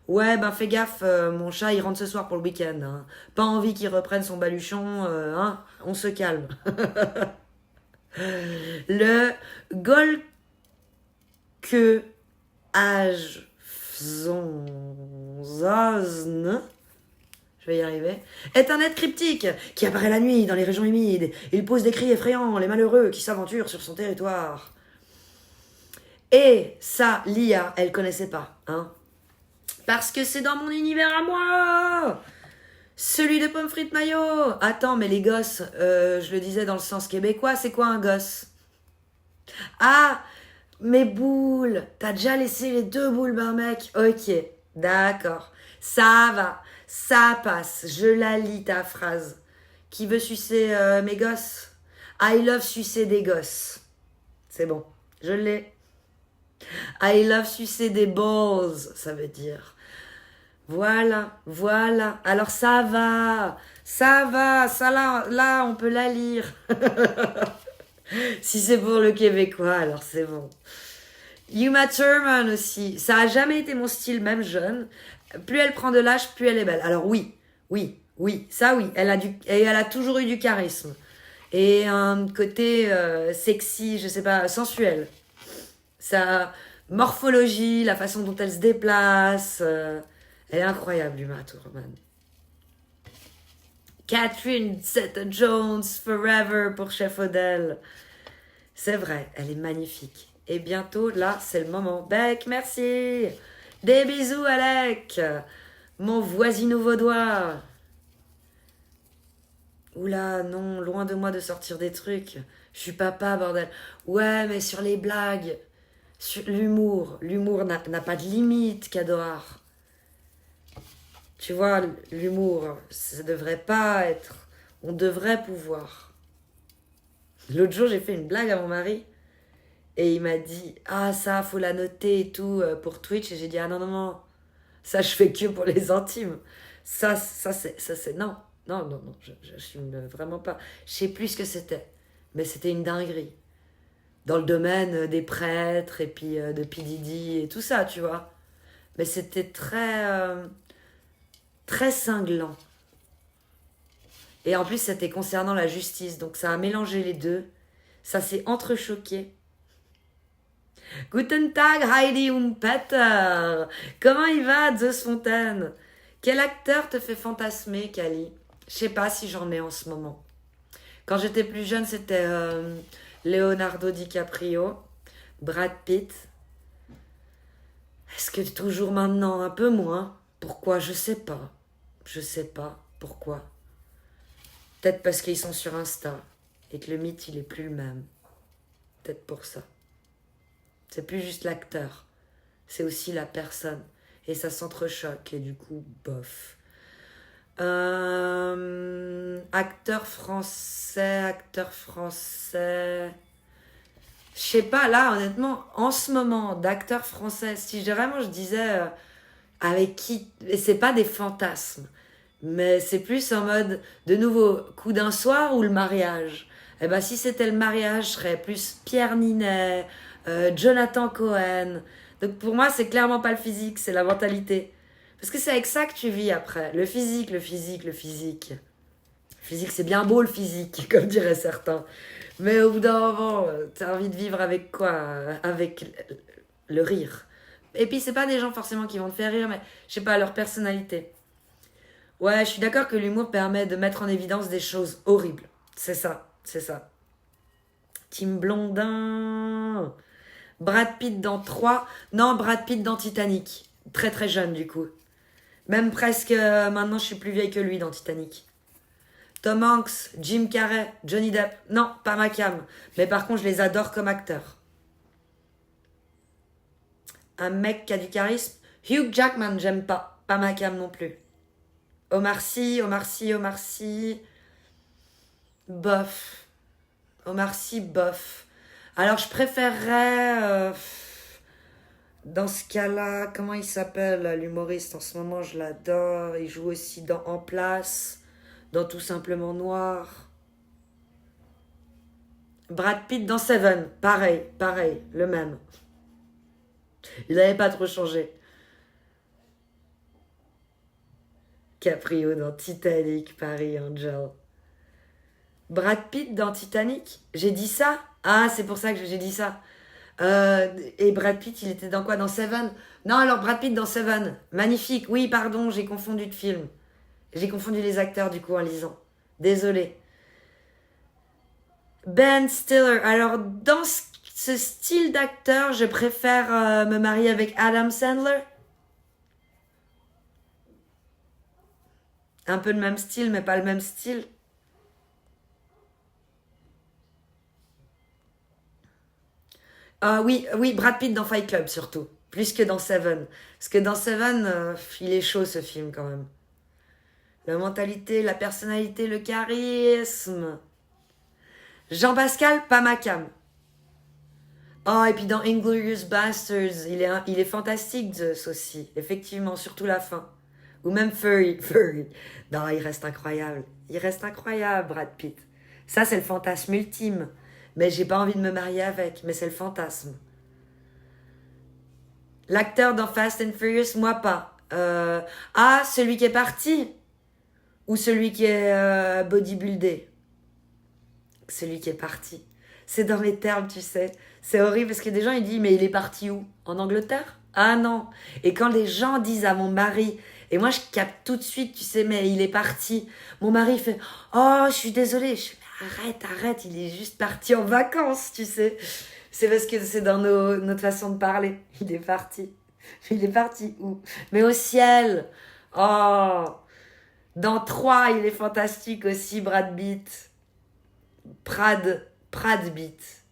Ouais, ben fais gaffe, mon chat il rentre ce soir pour le week-end. Hein. Pas envie qu'il reprenne son baluchon, hein. On se calme. Le Golke Age Zozn, je vais y arriver, est un être cryptique qui apparaît la nuit dans les régions humides. Il pose des cris effrayants, les malheureux qui s'aventurent sur son territoire. Et ça, Lia, elle connaissait pas, hein. Parce que c'est dans mon univers à moi. Celui de pommes frites mayo. Attends, mais les gosses, je le disais dans le sens québécois, c'est quoi un gosse? Ah, mes boules. T'as déjà laissé les 2 boules, ben mec. Ok, d'accord. Ça va, ça passe. Je la lis ta phrase. Qui veut sucer mes gosses? I love sucer des gosses. C'est bon, je l'ai. I love sucer des balls, ça veut dire. Voilà, voilà. Alors ça va, ça là on peut la lire. Si c'est pour le québécois, alors c'est bon. Uma Thurman aussi, ça a jamais été mon style, même jeune. Plus elle prend de l'âge, plus elle est belle. Alors oui, ça oui, elle a toujours eu du charisme. Et un côté sexy, je sais pas, sensuel. Sa morphologie, la façon dont elle se déplace, elle est incroyable, Uma Thurman. Catherine Zeta-Jones, Forever pour Chef Odell. C'est vrai, elle est magnifique. Et bientôt, là, c'est le moment. Bec, merci. Des bisous, Alec. Mon voisino vaudois. Oula, non, loin de moi de sortir des trucs. Je suis papa, bordel. Ouais, mais sur les blagues, sur l'humour. L'humour n'a pas de limite, Cador. Tu vois, l'humour, ça devrait pas être... On devrait pouvoir. L'autre jour, j'ai fait une blague à mon mari. Et il m'a dit, ah, ça, faut la noter et tout pour Twitch. Et j'ai dit, ah non. Ça, je fais que pour les intimes. Ça c'est... Non, j'assume vraiment pas. Je sais plus ce que c'était. Mais c'était une dinguerie. Dans le domaine des prêtres et puis de P. Diddy et tout ça, tu vois. Mais c'était très cinglant. Et en plus, c'était concernant la justice. Donc ça a mélangé les deux. Ça s'est entrechoqué. Guten Tag, Heidi Peter. Comment il va, Zeus Fontaine? Quel acteur te fait fantasmer, Kali? Je sais pas si j'en ai en ce moment. Quand j'étais plus jeune, c'était Leonardo DiCaprio, Brad Pitt. Est-ce que toujours maintenant, un peu moins? Pourquoi? Je sais pas. Je sais pas pourquoi. Peut-être parce qu'ils sont sur Insta et que le mythe, il est plus le même. Peut-être pour ça. C'est plus juste l'acteur. C'est aussi la personne. Et ça s'entrechoque et du coup, bof. Acteur français. Je sais pas, là, honnêtement, en ce moment, d'acteur français, si vraiment je disais avec qui, et c'est pas des fantasmes, mais c'est plus en mode, de nouveau, coup d'un soir ou le mariage. Eh ben, si c'était le mariage, je serais plus Pierre Ninet, Jonathan Cohen. Donc pour moi, c'est clairement pas le physique, c'est la mentalité. Parce que c'est avec ça que tu vis après. Le physique. Le physique, c'est bien beau, le physique, comme diraient certains. Mais au bout d'un moment, t'as envie de vivre avec quoi? Avec le rire. Et puis, c'est pas des gens forcément qui vont te faire rire, mais je sais pas, leur personnalité. Ouais, je suis d'accord que l'humour permet de mettre en évidence des choses horribles. C'est ça. Tim Blondin. Brad Pitt dans 3. Non, Brad Pitt dans Titanic. Très très jeune du coup. Même presque maintenant je suis plus vieille que lui dans Titanic. Tom Hanks, Jim Carrey, Johnny Depp. Non, pas ma cam. Mais par contre je les adore comme acteurs. Un mec qui a du charisme. Hugh Jackman, j'aime pas. Pas ma cam non plus. Omar Sy. Bof. Omar Sy, bof. Alors, je préférerais, dans ce cas-là, comment il s'appelle, l'humoriste? En ce moment, je l'adore. Il joue aussi dans En Place, dans Tout Simplement Noir. Brad Pitt dans Seven, pareil, le même. Il n'avait pas trop changé. Caprio dans Titanic, Paris Angel. Brad Pitt dans Titanic? J'ai dit ça? Ah, c'est pour ça que j'ai dit ça. Et Brad Pitt, il était dans quoi? Dans Seven? Non, alors Brad Pitt dans Seven. Magnifique. Oui, pardon, j'ai confondu de film. J'ai confondu les acteurs, du coup, en lisant. Désolée. Ben Stiller. Alors, dans ce style d'acteur, je préfère me marier avec Adam Sandler. Un peu le même style, mais pas le même style. Oui, Brad Pitt dans Fight Club surtout. Plus que dans Seven. Parce que dans Seven, il est chaud ce film quand même. La mentalité, la personnalité, le charisme. Jean-Pascal, pas ma cam. Oh, et puis dans Inglourious Basterds, il est fantastique Zeus aussi. Effectivement, surtout la fin. Ou même Furry. Non, il reste incroyable. Il reste incroyable, Brad Pitt. Ça, c'est le fantasme ultime. Mais j'ai pas envie de me marier avec. Mais c'est le fantasme. L'acteur dans Fast and Furious, moi pas. Celui qui est parti. Ou celui qui est bodybuildé. Celui qui est parti. C'est dans les termes, tu sais. C'est horrible parce que des gens, ils disent, mais il est parti où? En Angleterre? Ah non. Et quand les gens disent à mon mari, et moi je capte tout de suite, tu sais, mais il est parti. Mon mari fait, oh, je suis désolée. Je fais, arrête, il est juste parti en vacances, tu sais. C'est parce que c'est dans notre façon de parler. Il est parti. Il est parti où? Mais au ciel. Oh. Dans 3, il est fantastique aussi, Brad Pitt. Brad Pitt.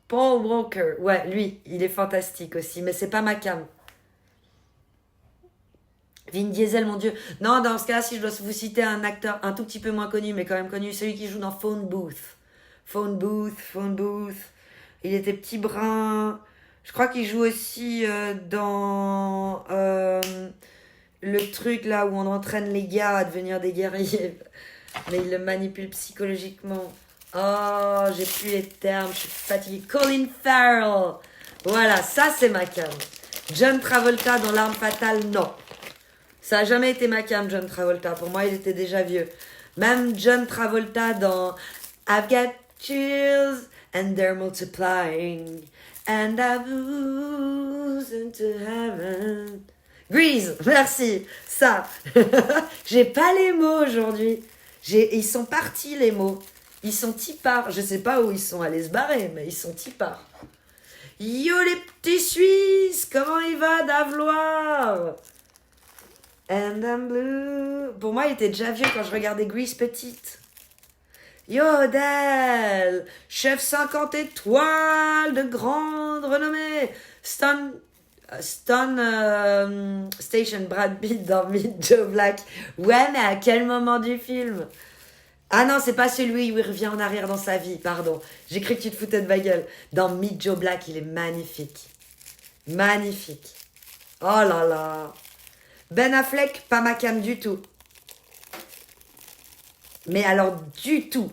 Paul Walker. Ouais, lui, il est fantastique aussi, mais c'est pas ma cam. Vin Diesel, mon Dieu. Non, dans ce cas-là, si je dois vous citer un acteur un tout petit peu moins connu, mais quand même connu, celui qui joue dans Phone Booth. Phone Booth. Il était petit brun. Je crois qu'il joue aussi dans le truc là où on entraîne les gars à devenir des guerriers. Mais il le manipule psychologiquement. Oh, j'ai plus les termes, je suis fatiguée. Colin Farrell. Voilà, ça c'est ma cam. John Travolta dans L'Arme Fatale, non. Ça a jamais été ma cam, John Travolta. Pour moi, il était déjà vieux. Même John Travolta dans I've got chills and they're multiplying and I've oozed into heaven. Grease, merci. Ça. J'ai pas les mots aujourd'hui. Ils sont partis les mots. Ils sont tipards. Je sais pas où ils sont allés se barrer, mais ils sont tipards. Yo les petits Suisses, comment il va d'Avloir? And I'm blue. Pour moi, il était déjà vieux quand je regardais Grease petite. Yodel, chef 50 étoiles de grande renommée. Station, Brad Pitt dans Meet Joe Black. Ouais, mais à quel moment du film? Ah non, c'est pas celui où il revient en arrière dans sa vie, pardon. J'ai cru que tu te foutais de ma gueule. Dans Meet Joe Black, il est magnifique. Magnifique. Oh là là. Ben Affleck, pas ma cam du tout. Mais alors, du tout.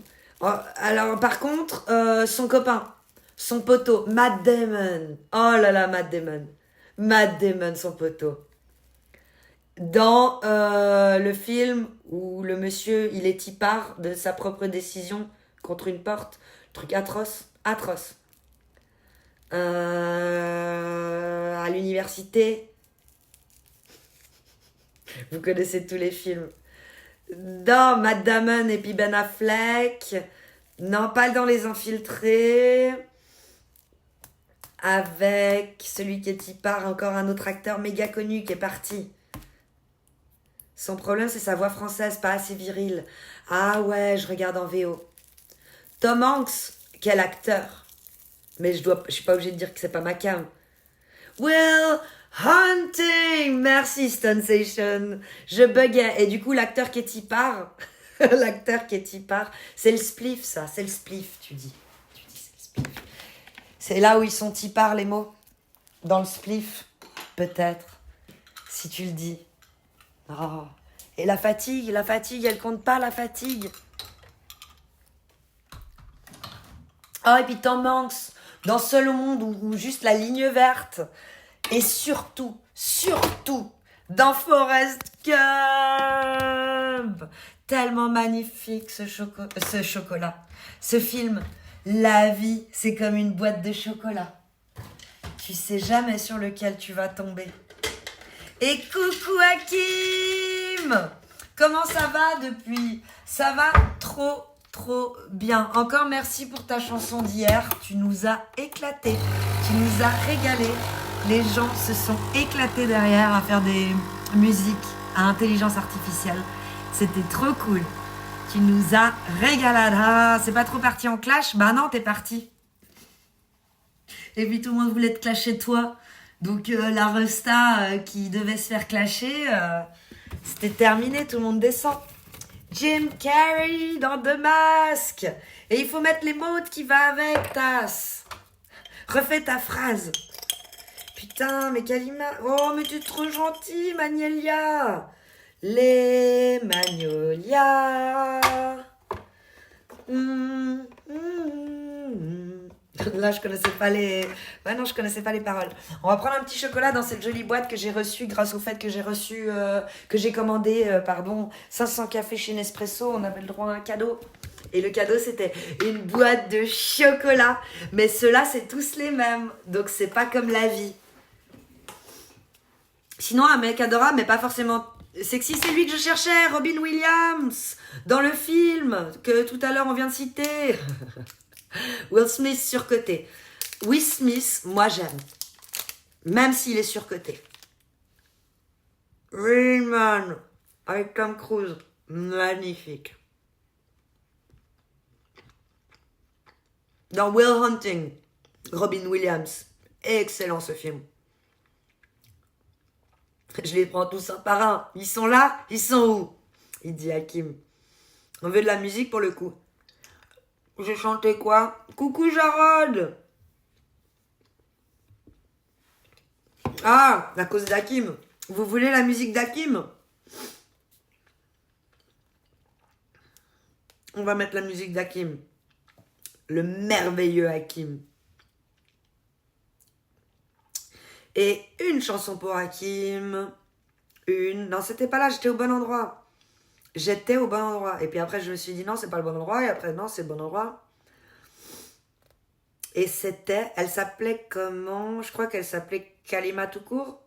Alors, par contre, son copain, son poteau, Matt Damon. Oh là là, Matt Damon. Matt Damon, son poteau. Dans le film où le monsieur, il est tipard de sa propre décision contre une porte. Truc atroce. À l'université. Vous connaissez tous les films. Dans Matt Damon et puis Ben Affleck. Non, pas dans Les Infiltrés. Avec celui qui est tipard, encore un autre acteur méga connu qui est parti. Son problème, c'est sa voix française, pas assez virile. Ah ouais, je regarde en VO. Tom Hanks, quel acteur. Mais je suis pas obligée de dire que c'est pas ma cam. Will Hunting, merci Sensation. Je buguais. Et du coup, l'acteur qui est tipard, c'est le spliff, ça. C'est le spliff, tu dis. C'est le spliff. C'est là où ils sont tipards, les mots. Dans le spliff, peut-être. Si tu le dis. Oh. Et la fatigue, elle compte pas, la fatigue. Oh, et puis Tom Hanks, dans Seul au monde, ou juste la ligne verte. Et surtout, dans Forrest Gump. Tellement magnifique ce chocolat. Ce film, la vie, c'est comme une boîte de chocolat. Tu sais jamais sur lequel tu vas tomber. Et coucou Hakim! Comment ça va depuis? Ça va trop trop bien. Encore merci pour ta chanson d'hier. Tu nous as éclatés. Tu nous as régalés. Les gens se sont éclatés derrière à faire des musiques à intelligence artificielle. C'était trop cool. Tu nous as régalé. Ah, c'est pas trop parti en clash? Bah non, t'es parti. Et puis tout le monde voulait te clasher toi. Donc la resta qui devait se faire clasher, c'était terminé, tout le monde descend. Jim Carrey dans The Mask. Et il faut mettre les mots qui va avec, Tass. Refais ta phrase. Putain, mais Kalima. Oh, mais tu es trop gentil, Magnolia. Les Magnolias. Là, je connaissais pas les... Ouais, non, je connaissais pas les paroles. On va prendre un petit chocolat dans cette jolie boîte que j'ai reçue grâce au fait que j'ai commandé, 500 cafés chez Nespresso. On avait le droit à un cadeau. Et le cadeau, c'était une boîte de chocolat. Mais ceux-là, c'est tous les mêmes. Donc, c'est pas comme la vie. Sinon, un mec adorable, mais pas forcément sexy, c'est lui que je cherchais, Robin Williams, dans le film que tout à l'heure on vient de citer. Will Smith surcoté. Will Smith, moi j'aime. Même s'il est surcoté. Rain Man, avec Tom Cruise, magnifique. Dans Will Hunting, Robin Williams, excellent ce film. Je les prends tous un par un. Ils sont là, ils sont où? Il dit Hakim. On veut de la musique pour le coup. J'ai chanté quoi? Coucou Jarod. Ah, à cause d'Hakim. Vous voulez la musique d'Hakim? On va mettre la musique d'Hakim. Le merveilleux Hakim. Et une chanson pour Hakim. Non, c'était pas là, j'étais au bon endroit. J'étais au bon endroit. Et puis après, je me suis dit non, c'est pas le bon endroit. Et après, non, c'est le bon endroit. Et c'était... Elle s'appelait comment? Je crois qu'elle s'appelait Kalima tout court.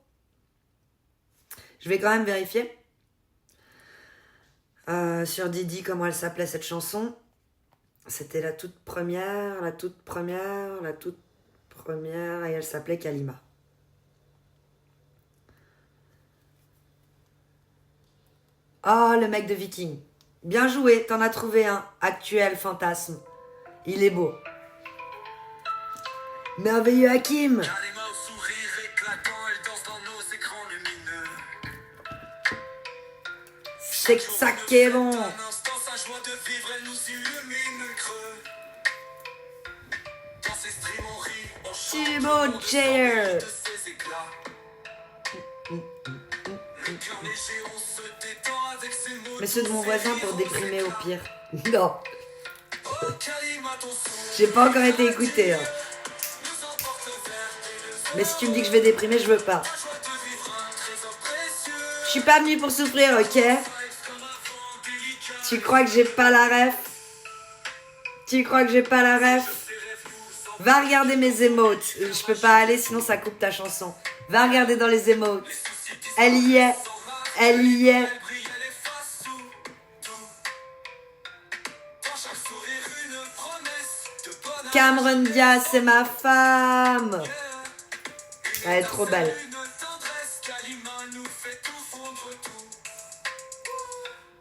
Je vais quand même vérifier. Sur Didi, comment elle s'appelait cette chanson. C'était la toute première. Et elle s'appelait Kalima. Oh, le mec de Viking. Bien joué, t'en as trouvé un. Actuel fantasme. Il est beau. Merveilleux Hakim. Kalima au sourire éclatant, elle danse dans nos écrans lumineux. C'est que ça qui est bon. Un instant, sa joie de vivre, elle nous illumine le creux. Dans ses streams, on rit, on chante. Thibaut Jair. De ses éclats. Le cœur léger, on se détend avec ses mots. Mais ceux de mon voisin pour déprimer au pire. Non, Oh, Kalima, ton sourire j'ai pas encore été écouté. Hein. nous emporte vers tes Mais si tu me dis que je vais déprimer, je veux pas. La joie de vivre un trésor précieux. Je suis pas venue pour souffrir, ok? Tu crois que j'ai pas la ref? Va regarder mes emotes. Je peux pas aller, sinon ça coupe ta chanson. Va regarder dans les emotes. Elle y est. Briller les faces sous tout. Dans chaque sourire, une promesse de bonheur. Cameron Diaz, c'est ma femme. Elle est trop belle. Une tendresse, Kalima nous fait tout fondre tout.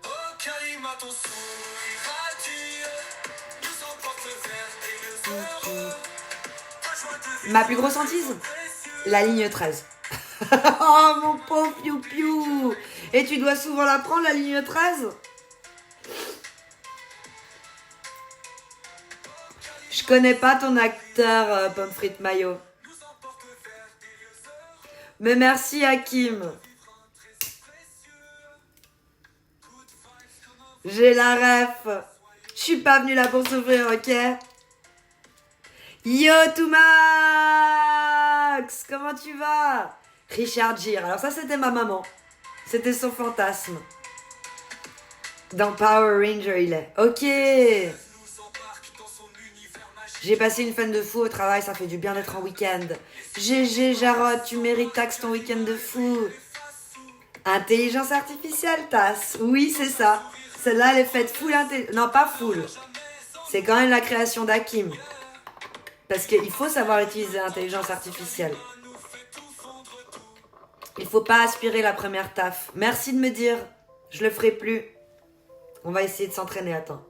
Oh, Kalima, ton sourire radieux nous emporte vers des lieux heureux. Ta joie de vivre Ma plus grosse hantise? précieux. La ligne 13. Oh mon pauvre piou piou. Et tu dois souvent la prendre, la ligne 13? Je connais pas ton acteur, Pomme Frite Mayo. Mais merci Hakim. J'ai la ref. Je suis pas venue là pour souffrir, ok? Yo to Max. Comment tu vas? Richard Gere. Alors ça c'était ma maman. C'était son fantasme. Dans Power Ranger il est. Ok. J'ai passé une fin de fou au travail, ça fait du bien d'être en week-end. GG Jarod, tu mérites taxe ton week-end de fou. Intelligence artificielle, Tass. Oui, c'est ça. Celle-là, elle est faite full intelligence. Non, pas full. C'est quand même la création d'Hakim. Parce qu'il faut savoir utiliser l'intelligence artificielle. Il faut pas aspirer la première taf. Merci de me dire. Je le ferai plus. On va essayer de s'entraîner, attends.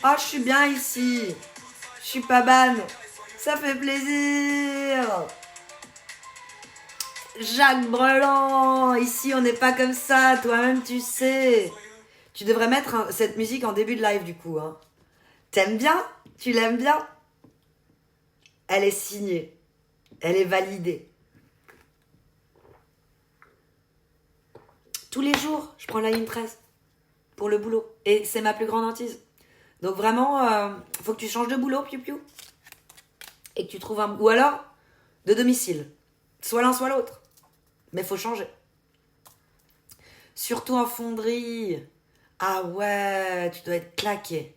Oh, je suis bien ici. Je suis pas ban. Ça fait plaisir. Jacques Brelan. Ici, on n'est pas comme ça. Toi-même, tu sais. Tu devrais mettre cette musique en début de live, du coup. Hein. T'aimes bien? Tu l'aimes bien? Elle est signée. Elle est validée. Tous les jours, je prends la ligne 13 pour le boulot. Et c'est ma plus grande hantise. Donc vraiment, faut que tu changes de boulot, piou-piou. Et que tu trouves un... Ou alors, de domicile. Soit l'un, soit l'autre. Mais faut changer. Surtout en fonderie. Ah ouais, tu dois être claqué.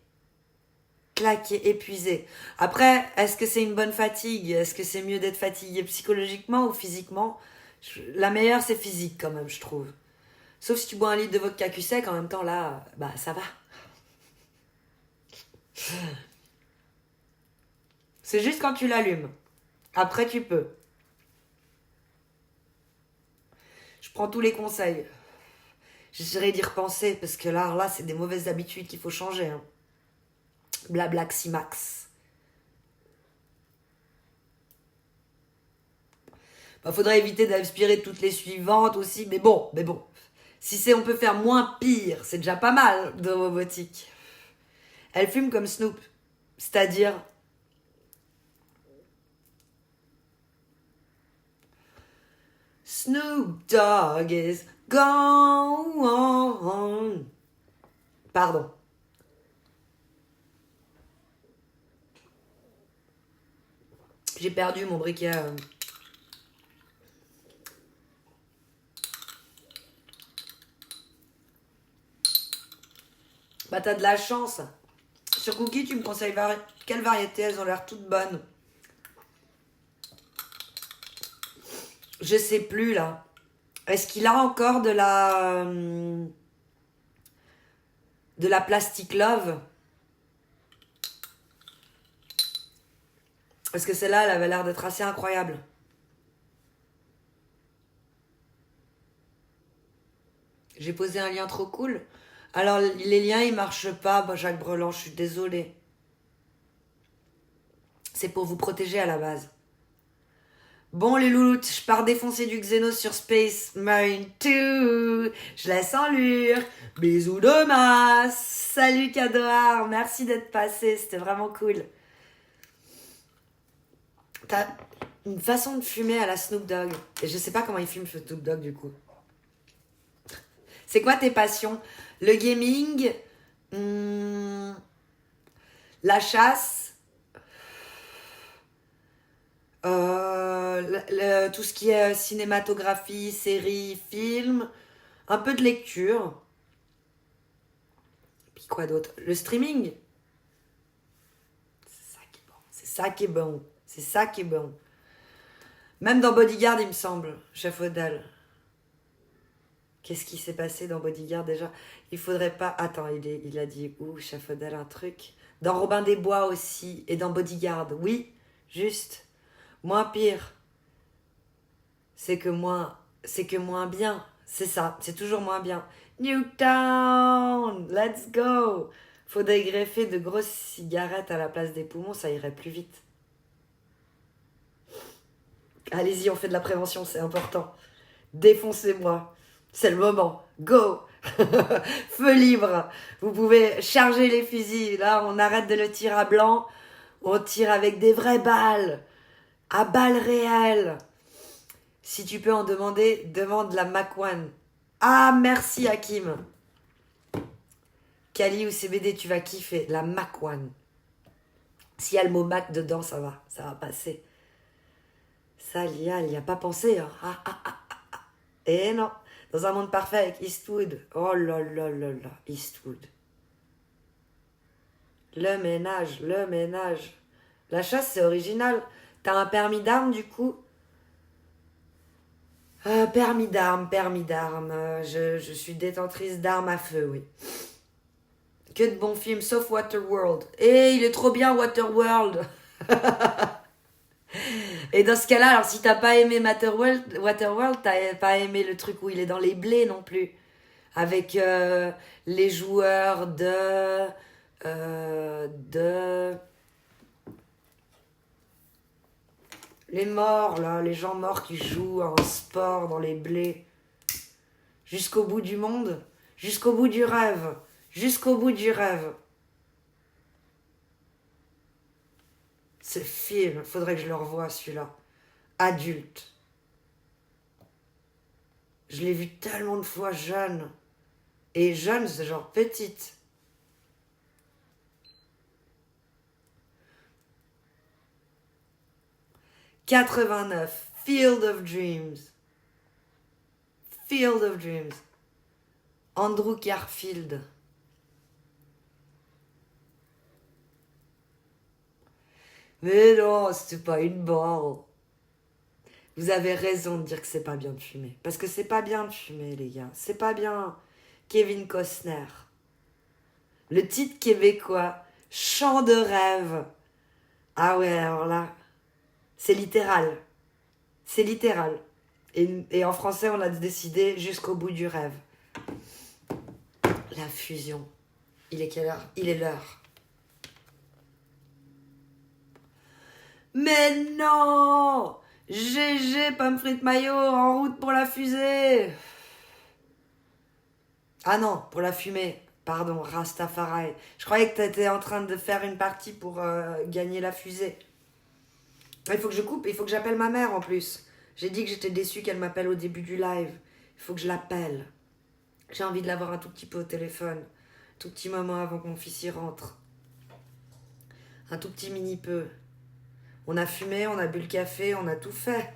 Claqué, épuisé. Après, est-ce que c'est une bonne fatigue? Est-ce que c'est mieux d'être fatigué psychologiquement ou physiquement? La meilleure, c'est physique quand même, je trouve. Sauf si tu bois un litre de vodka cul sec, en même temps, là, bah ça va. C'est juste quand tu l'allumes. Après, tu peux. Je prends tous les conseils. J'essaierai d'y repenser, parce que là, c'est des mauvaises habitudes qu'il faut changer. Hein. Blabla Ximax. Bah, faudrait éviter d'aspirer toutes les suivantes aussi, mais bon. Si on peut faire moins pire, c'est déjà pas mal de robotique. Elle fume comme Snoop, c'est-à-dire... Snoop Dogg is gone. Pardon. J'ai perdu mon briquet. Bah t'as de la chance. Sur Cookie, tu me conseilles quelles variétés? Elles ont l'air toutes bonnes. Je sais plus là. Est-ce qu'il a encore de la Plastic Love? Parce que celle-là, elle avait l'air d'être assez incroyable. J'ai posé un lien trop cool. Alors, les liens, ils marchent pas, bah, Jacques Brelan, je suis désolée. C'est pour vous protéger à la base. Bon, les louloutes, je pars défoncer du Xenos sur Space Marine 2. Je laisse en lure. Bisous de masse. Salut Cadoar, merci d'être passé, c'était vraiment cool. T'as une façon de fumer à la Snoop Dogg. Et je sais pas comment il fume Snoop Dogg du coup. C'est quoi tes passions? Le gaming, la chasse, tout ce qui est cinématographie, séries, films, un peu de lecture. Puis quoi d'autre? Le streaming. C'est ça qui est bon. C'est ça qui est bon. C'est ça qui est bon. Même dans Bodyguard, il me semble, chef Odal. Qu'est-ce qui s'est passé dans Bodyguard déjà? Il faudrait pas... Attends, il a dit où, chef Odal, un truc? Dans Robin des Bois aussi, et dans Bodyguard. Oui, juste. Moins pire. C'est que moins bien. C'est ça, c'est toujours moins bien. Newtown, let's go. Faudrait greffer de grosses cigarettes à la place des poumons, ça irait plus vite. Allez-y, on fait de la prévention, c'est important. Défoncez-moi. C'est le moment. Go. Feu libre. Vous pouvez charger les fusils. Là, on arrête de le tirer à blanc. On tire avec des vraies balles. À balles réelles. Si tu peux en demander, demande la Mac One. Ah, merci Hakim. Kali ou CBD, tu vas kiffer. La Mac One. S'il y a le mot Mac dedans, ça va passer. Ça, Lia, elle n'y a pas pensé. Hein. Et non. Dans un monde parfait avec Eastwood. Oh là là là là, Eastwood. Le ménage. La chasse, c'est original. T'as un permis d'armes, du coup? Permis d'armes. Je suis détentrice d'armes à feu, oui. Que de bons films, sauf Waterworld. Et il est trop bien, Waterworld. Et dans ce cas-là, alors si t'as pas aimé Waterworld, t'as pas aimé le truc où il est dans les blés non plus. Avec les joueurs les morts, là, les gens morts qui jouent à un sport dans les blés. Jusqu'au bout du monde, jusqu'au bout du rêve, jusqu'au bout du rêve. Ce film, faudrait que je le revoie celui-là. Adulte. Je l'ai vu tellement de fois jeune. Et jeune, c'est genre petite. « 89, Field of Dreams. Field of Dreams. Andrew Garfield. Mais non, c'est pas une balle. Vous avez raison de dire que c'est pas bien de fumer. Parce que c'est pas bien de fumer, les gars. C'est pas bien. Kevin Costner. Le titre québécois, Chant de rêve. Ah ouais, alors là, c'est littéral. C'est littéral. Et en français, on a décidé jusqu'au bout du rêve. La fusion. Il est quelle heure? Il est l'heure. Mais non! GG, pomme frite mayo, en route pour la fusée! Ah non, pour la fumée. Pardon, Rastafari. Je croyais que t'étais en train de faire une partie pour gagner la fusée. Il faut que je coupe, il faut que j'appelle ma mère en plus. J'ai dit que j'étais déçue qu'elle m'appelle au début du live. Il faut que je l'appelle. J'ai envie de l'avoir un tout petit peu au téléphone. Un tout petit moment avant que mon fils y rentre. Un tout petit mini peu. On a fumé, on a bu le café, on a tout fait.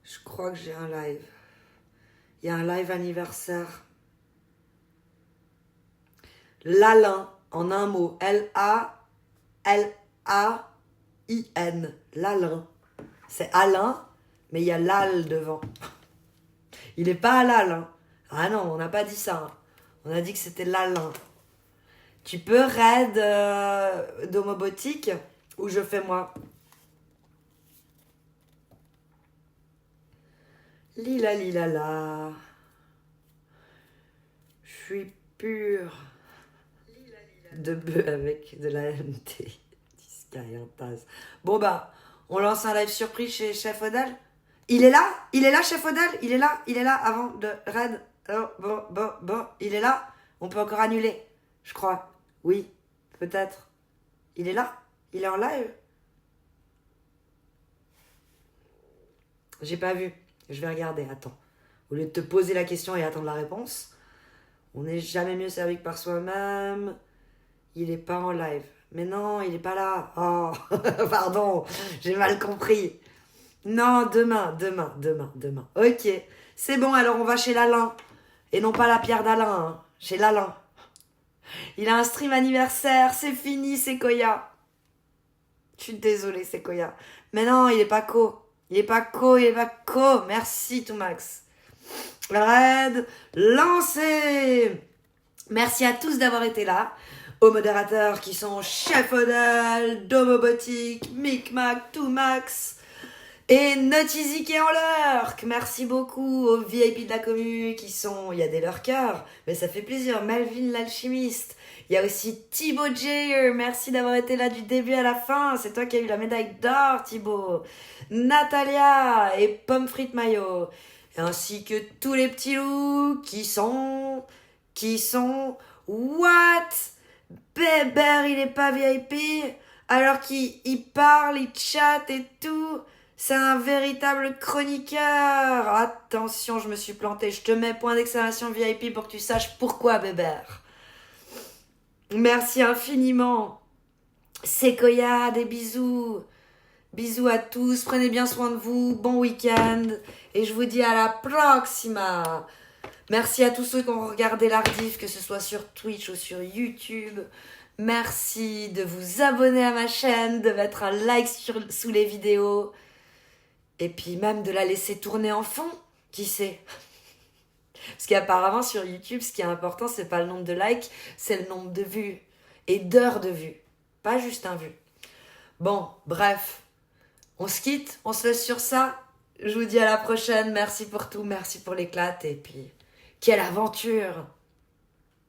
Je crois que j'ai un live. Il y a un live anniversaire. Lalin, en un mot. L-A-L-A-I-N. Lalin. C'est Alain, mais il y a l'al devant. Il n'est pas halal, hein. Ah non, on n'a pas dit ça. Hein. On a dit que c'était Lalin. Tu peux raid d'homobotique ou je fais moi? Lila lila la. Je suis pure de bœuf avec de la MT. Bon bah, on lance un live surprise chez Chef Odal. Il est là, Chef Odal. Il est là avant de raid. Oh, bon, il est là. On peut encore annuler, je crois. Oui, peut-être. Il est là, il est en live. J'ai pas vu. Je vais regarder, attends. Au lieu de te poser la question et attendre la réponse, on n'est jamais mieux servi que par soi-même. Il est pas en live. Mais non, il est pas là. Oh, pardon, j'ai mal compris. Non, demain. Ok, c'est bon, alors on va chez Lalin. Et non pas la pierre d'Alain, hein. Chez Lalin. Il a un stream anniversaire, c'est fini, Sequoia. Je suis désolée, Sequoia. Mais non, il est pas co. Merci, Toumax. Raid lancé. Merci à tous d'avoir été là. Aux modérateurs qui sont Chef Odal, Domobotique, Micmac, Toumax et Notizy qui est en lurk. Merci beaucoup aux VIP de la commu qui sont... Il y a des lurkers, mais ça fait plaisir. Melvin l'alchimiste. Il y a aussi Thibaut Jayer. Merci d'avoir été là du début à la fin. C'est toi qui as eu la médaille d'or, Thibaut. Natalia et Pomme Frite Mayo. Ainsi que tous les petits loups qui sont... What? Bébert, il est pas VIP alors qu'il parle, il chatte et tout. C'est un véritable chroniqueur. Attention, je me suis plantée. Je te mets point d'exclamation VIP pour que tu saches pourquoi, Bébert. Merci infiniment. Sequoia, des bisous. Bisous à tous, prenez bien soin de vous, bon week-end. Et je vous dis à la proxima. Merci à tous ceux qui ont regardé la rediff, que ce soit sur Twitch ou sur YouTube. Merci de vous abonner à ma chaîne, de mettre un like sous les vidéos. Et puis même de la laisser tourner en fond, qui sait. Parce qu'apparemment sur YouTube, ce qui est important, c'est pas le nombre de likes, c'est le nombre de vues. Et d'heures de vues. Pas juste un vu. Bon, bref. On se quitte, on se laisse sur ça. Je vous dis à la prochaine. Merci pour tout, merci pour l'éclate. Et puis, quelle aventure!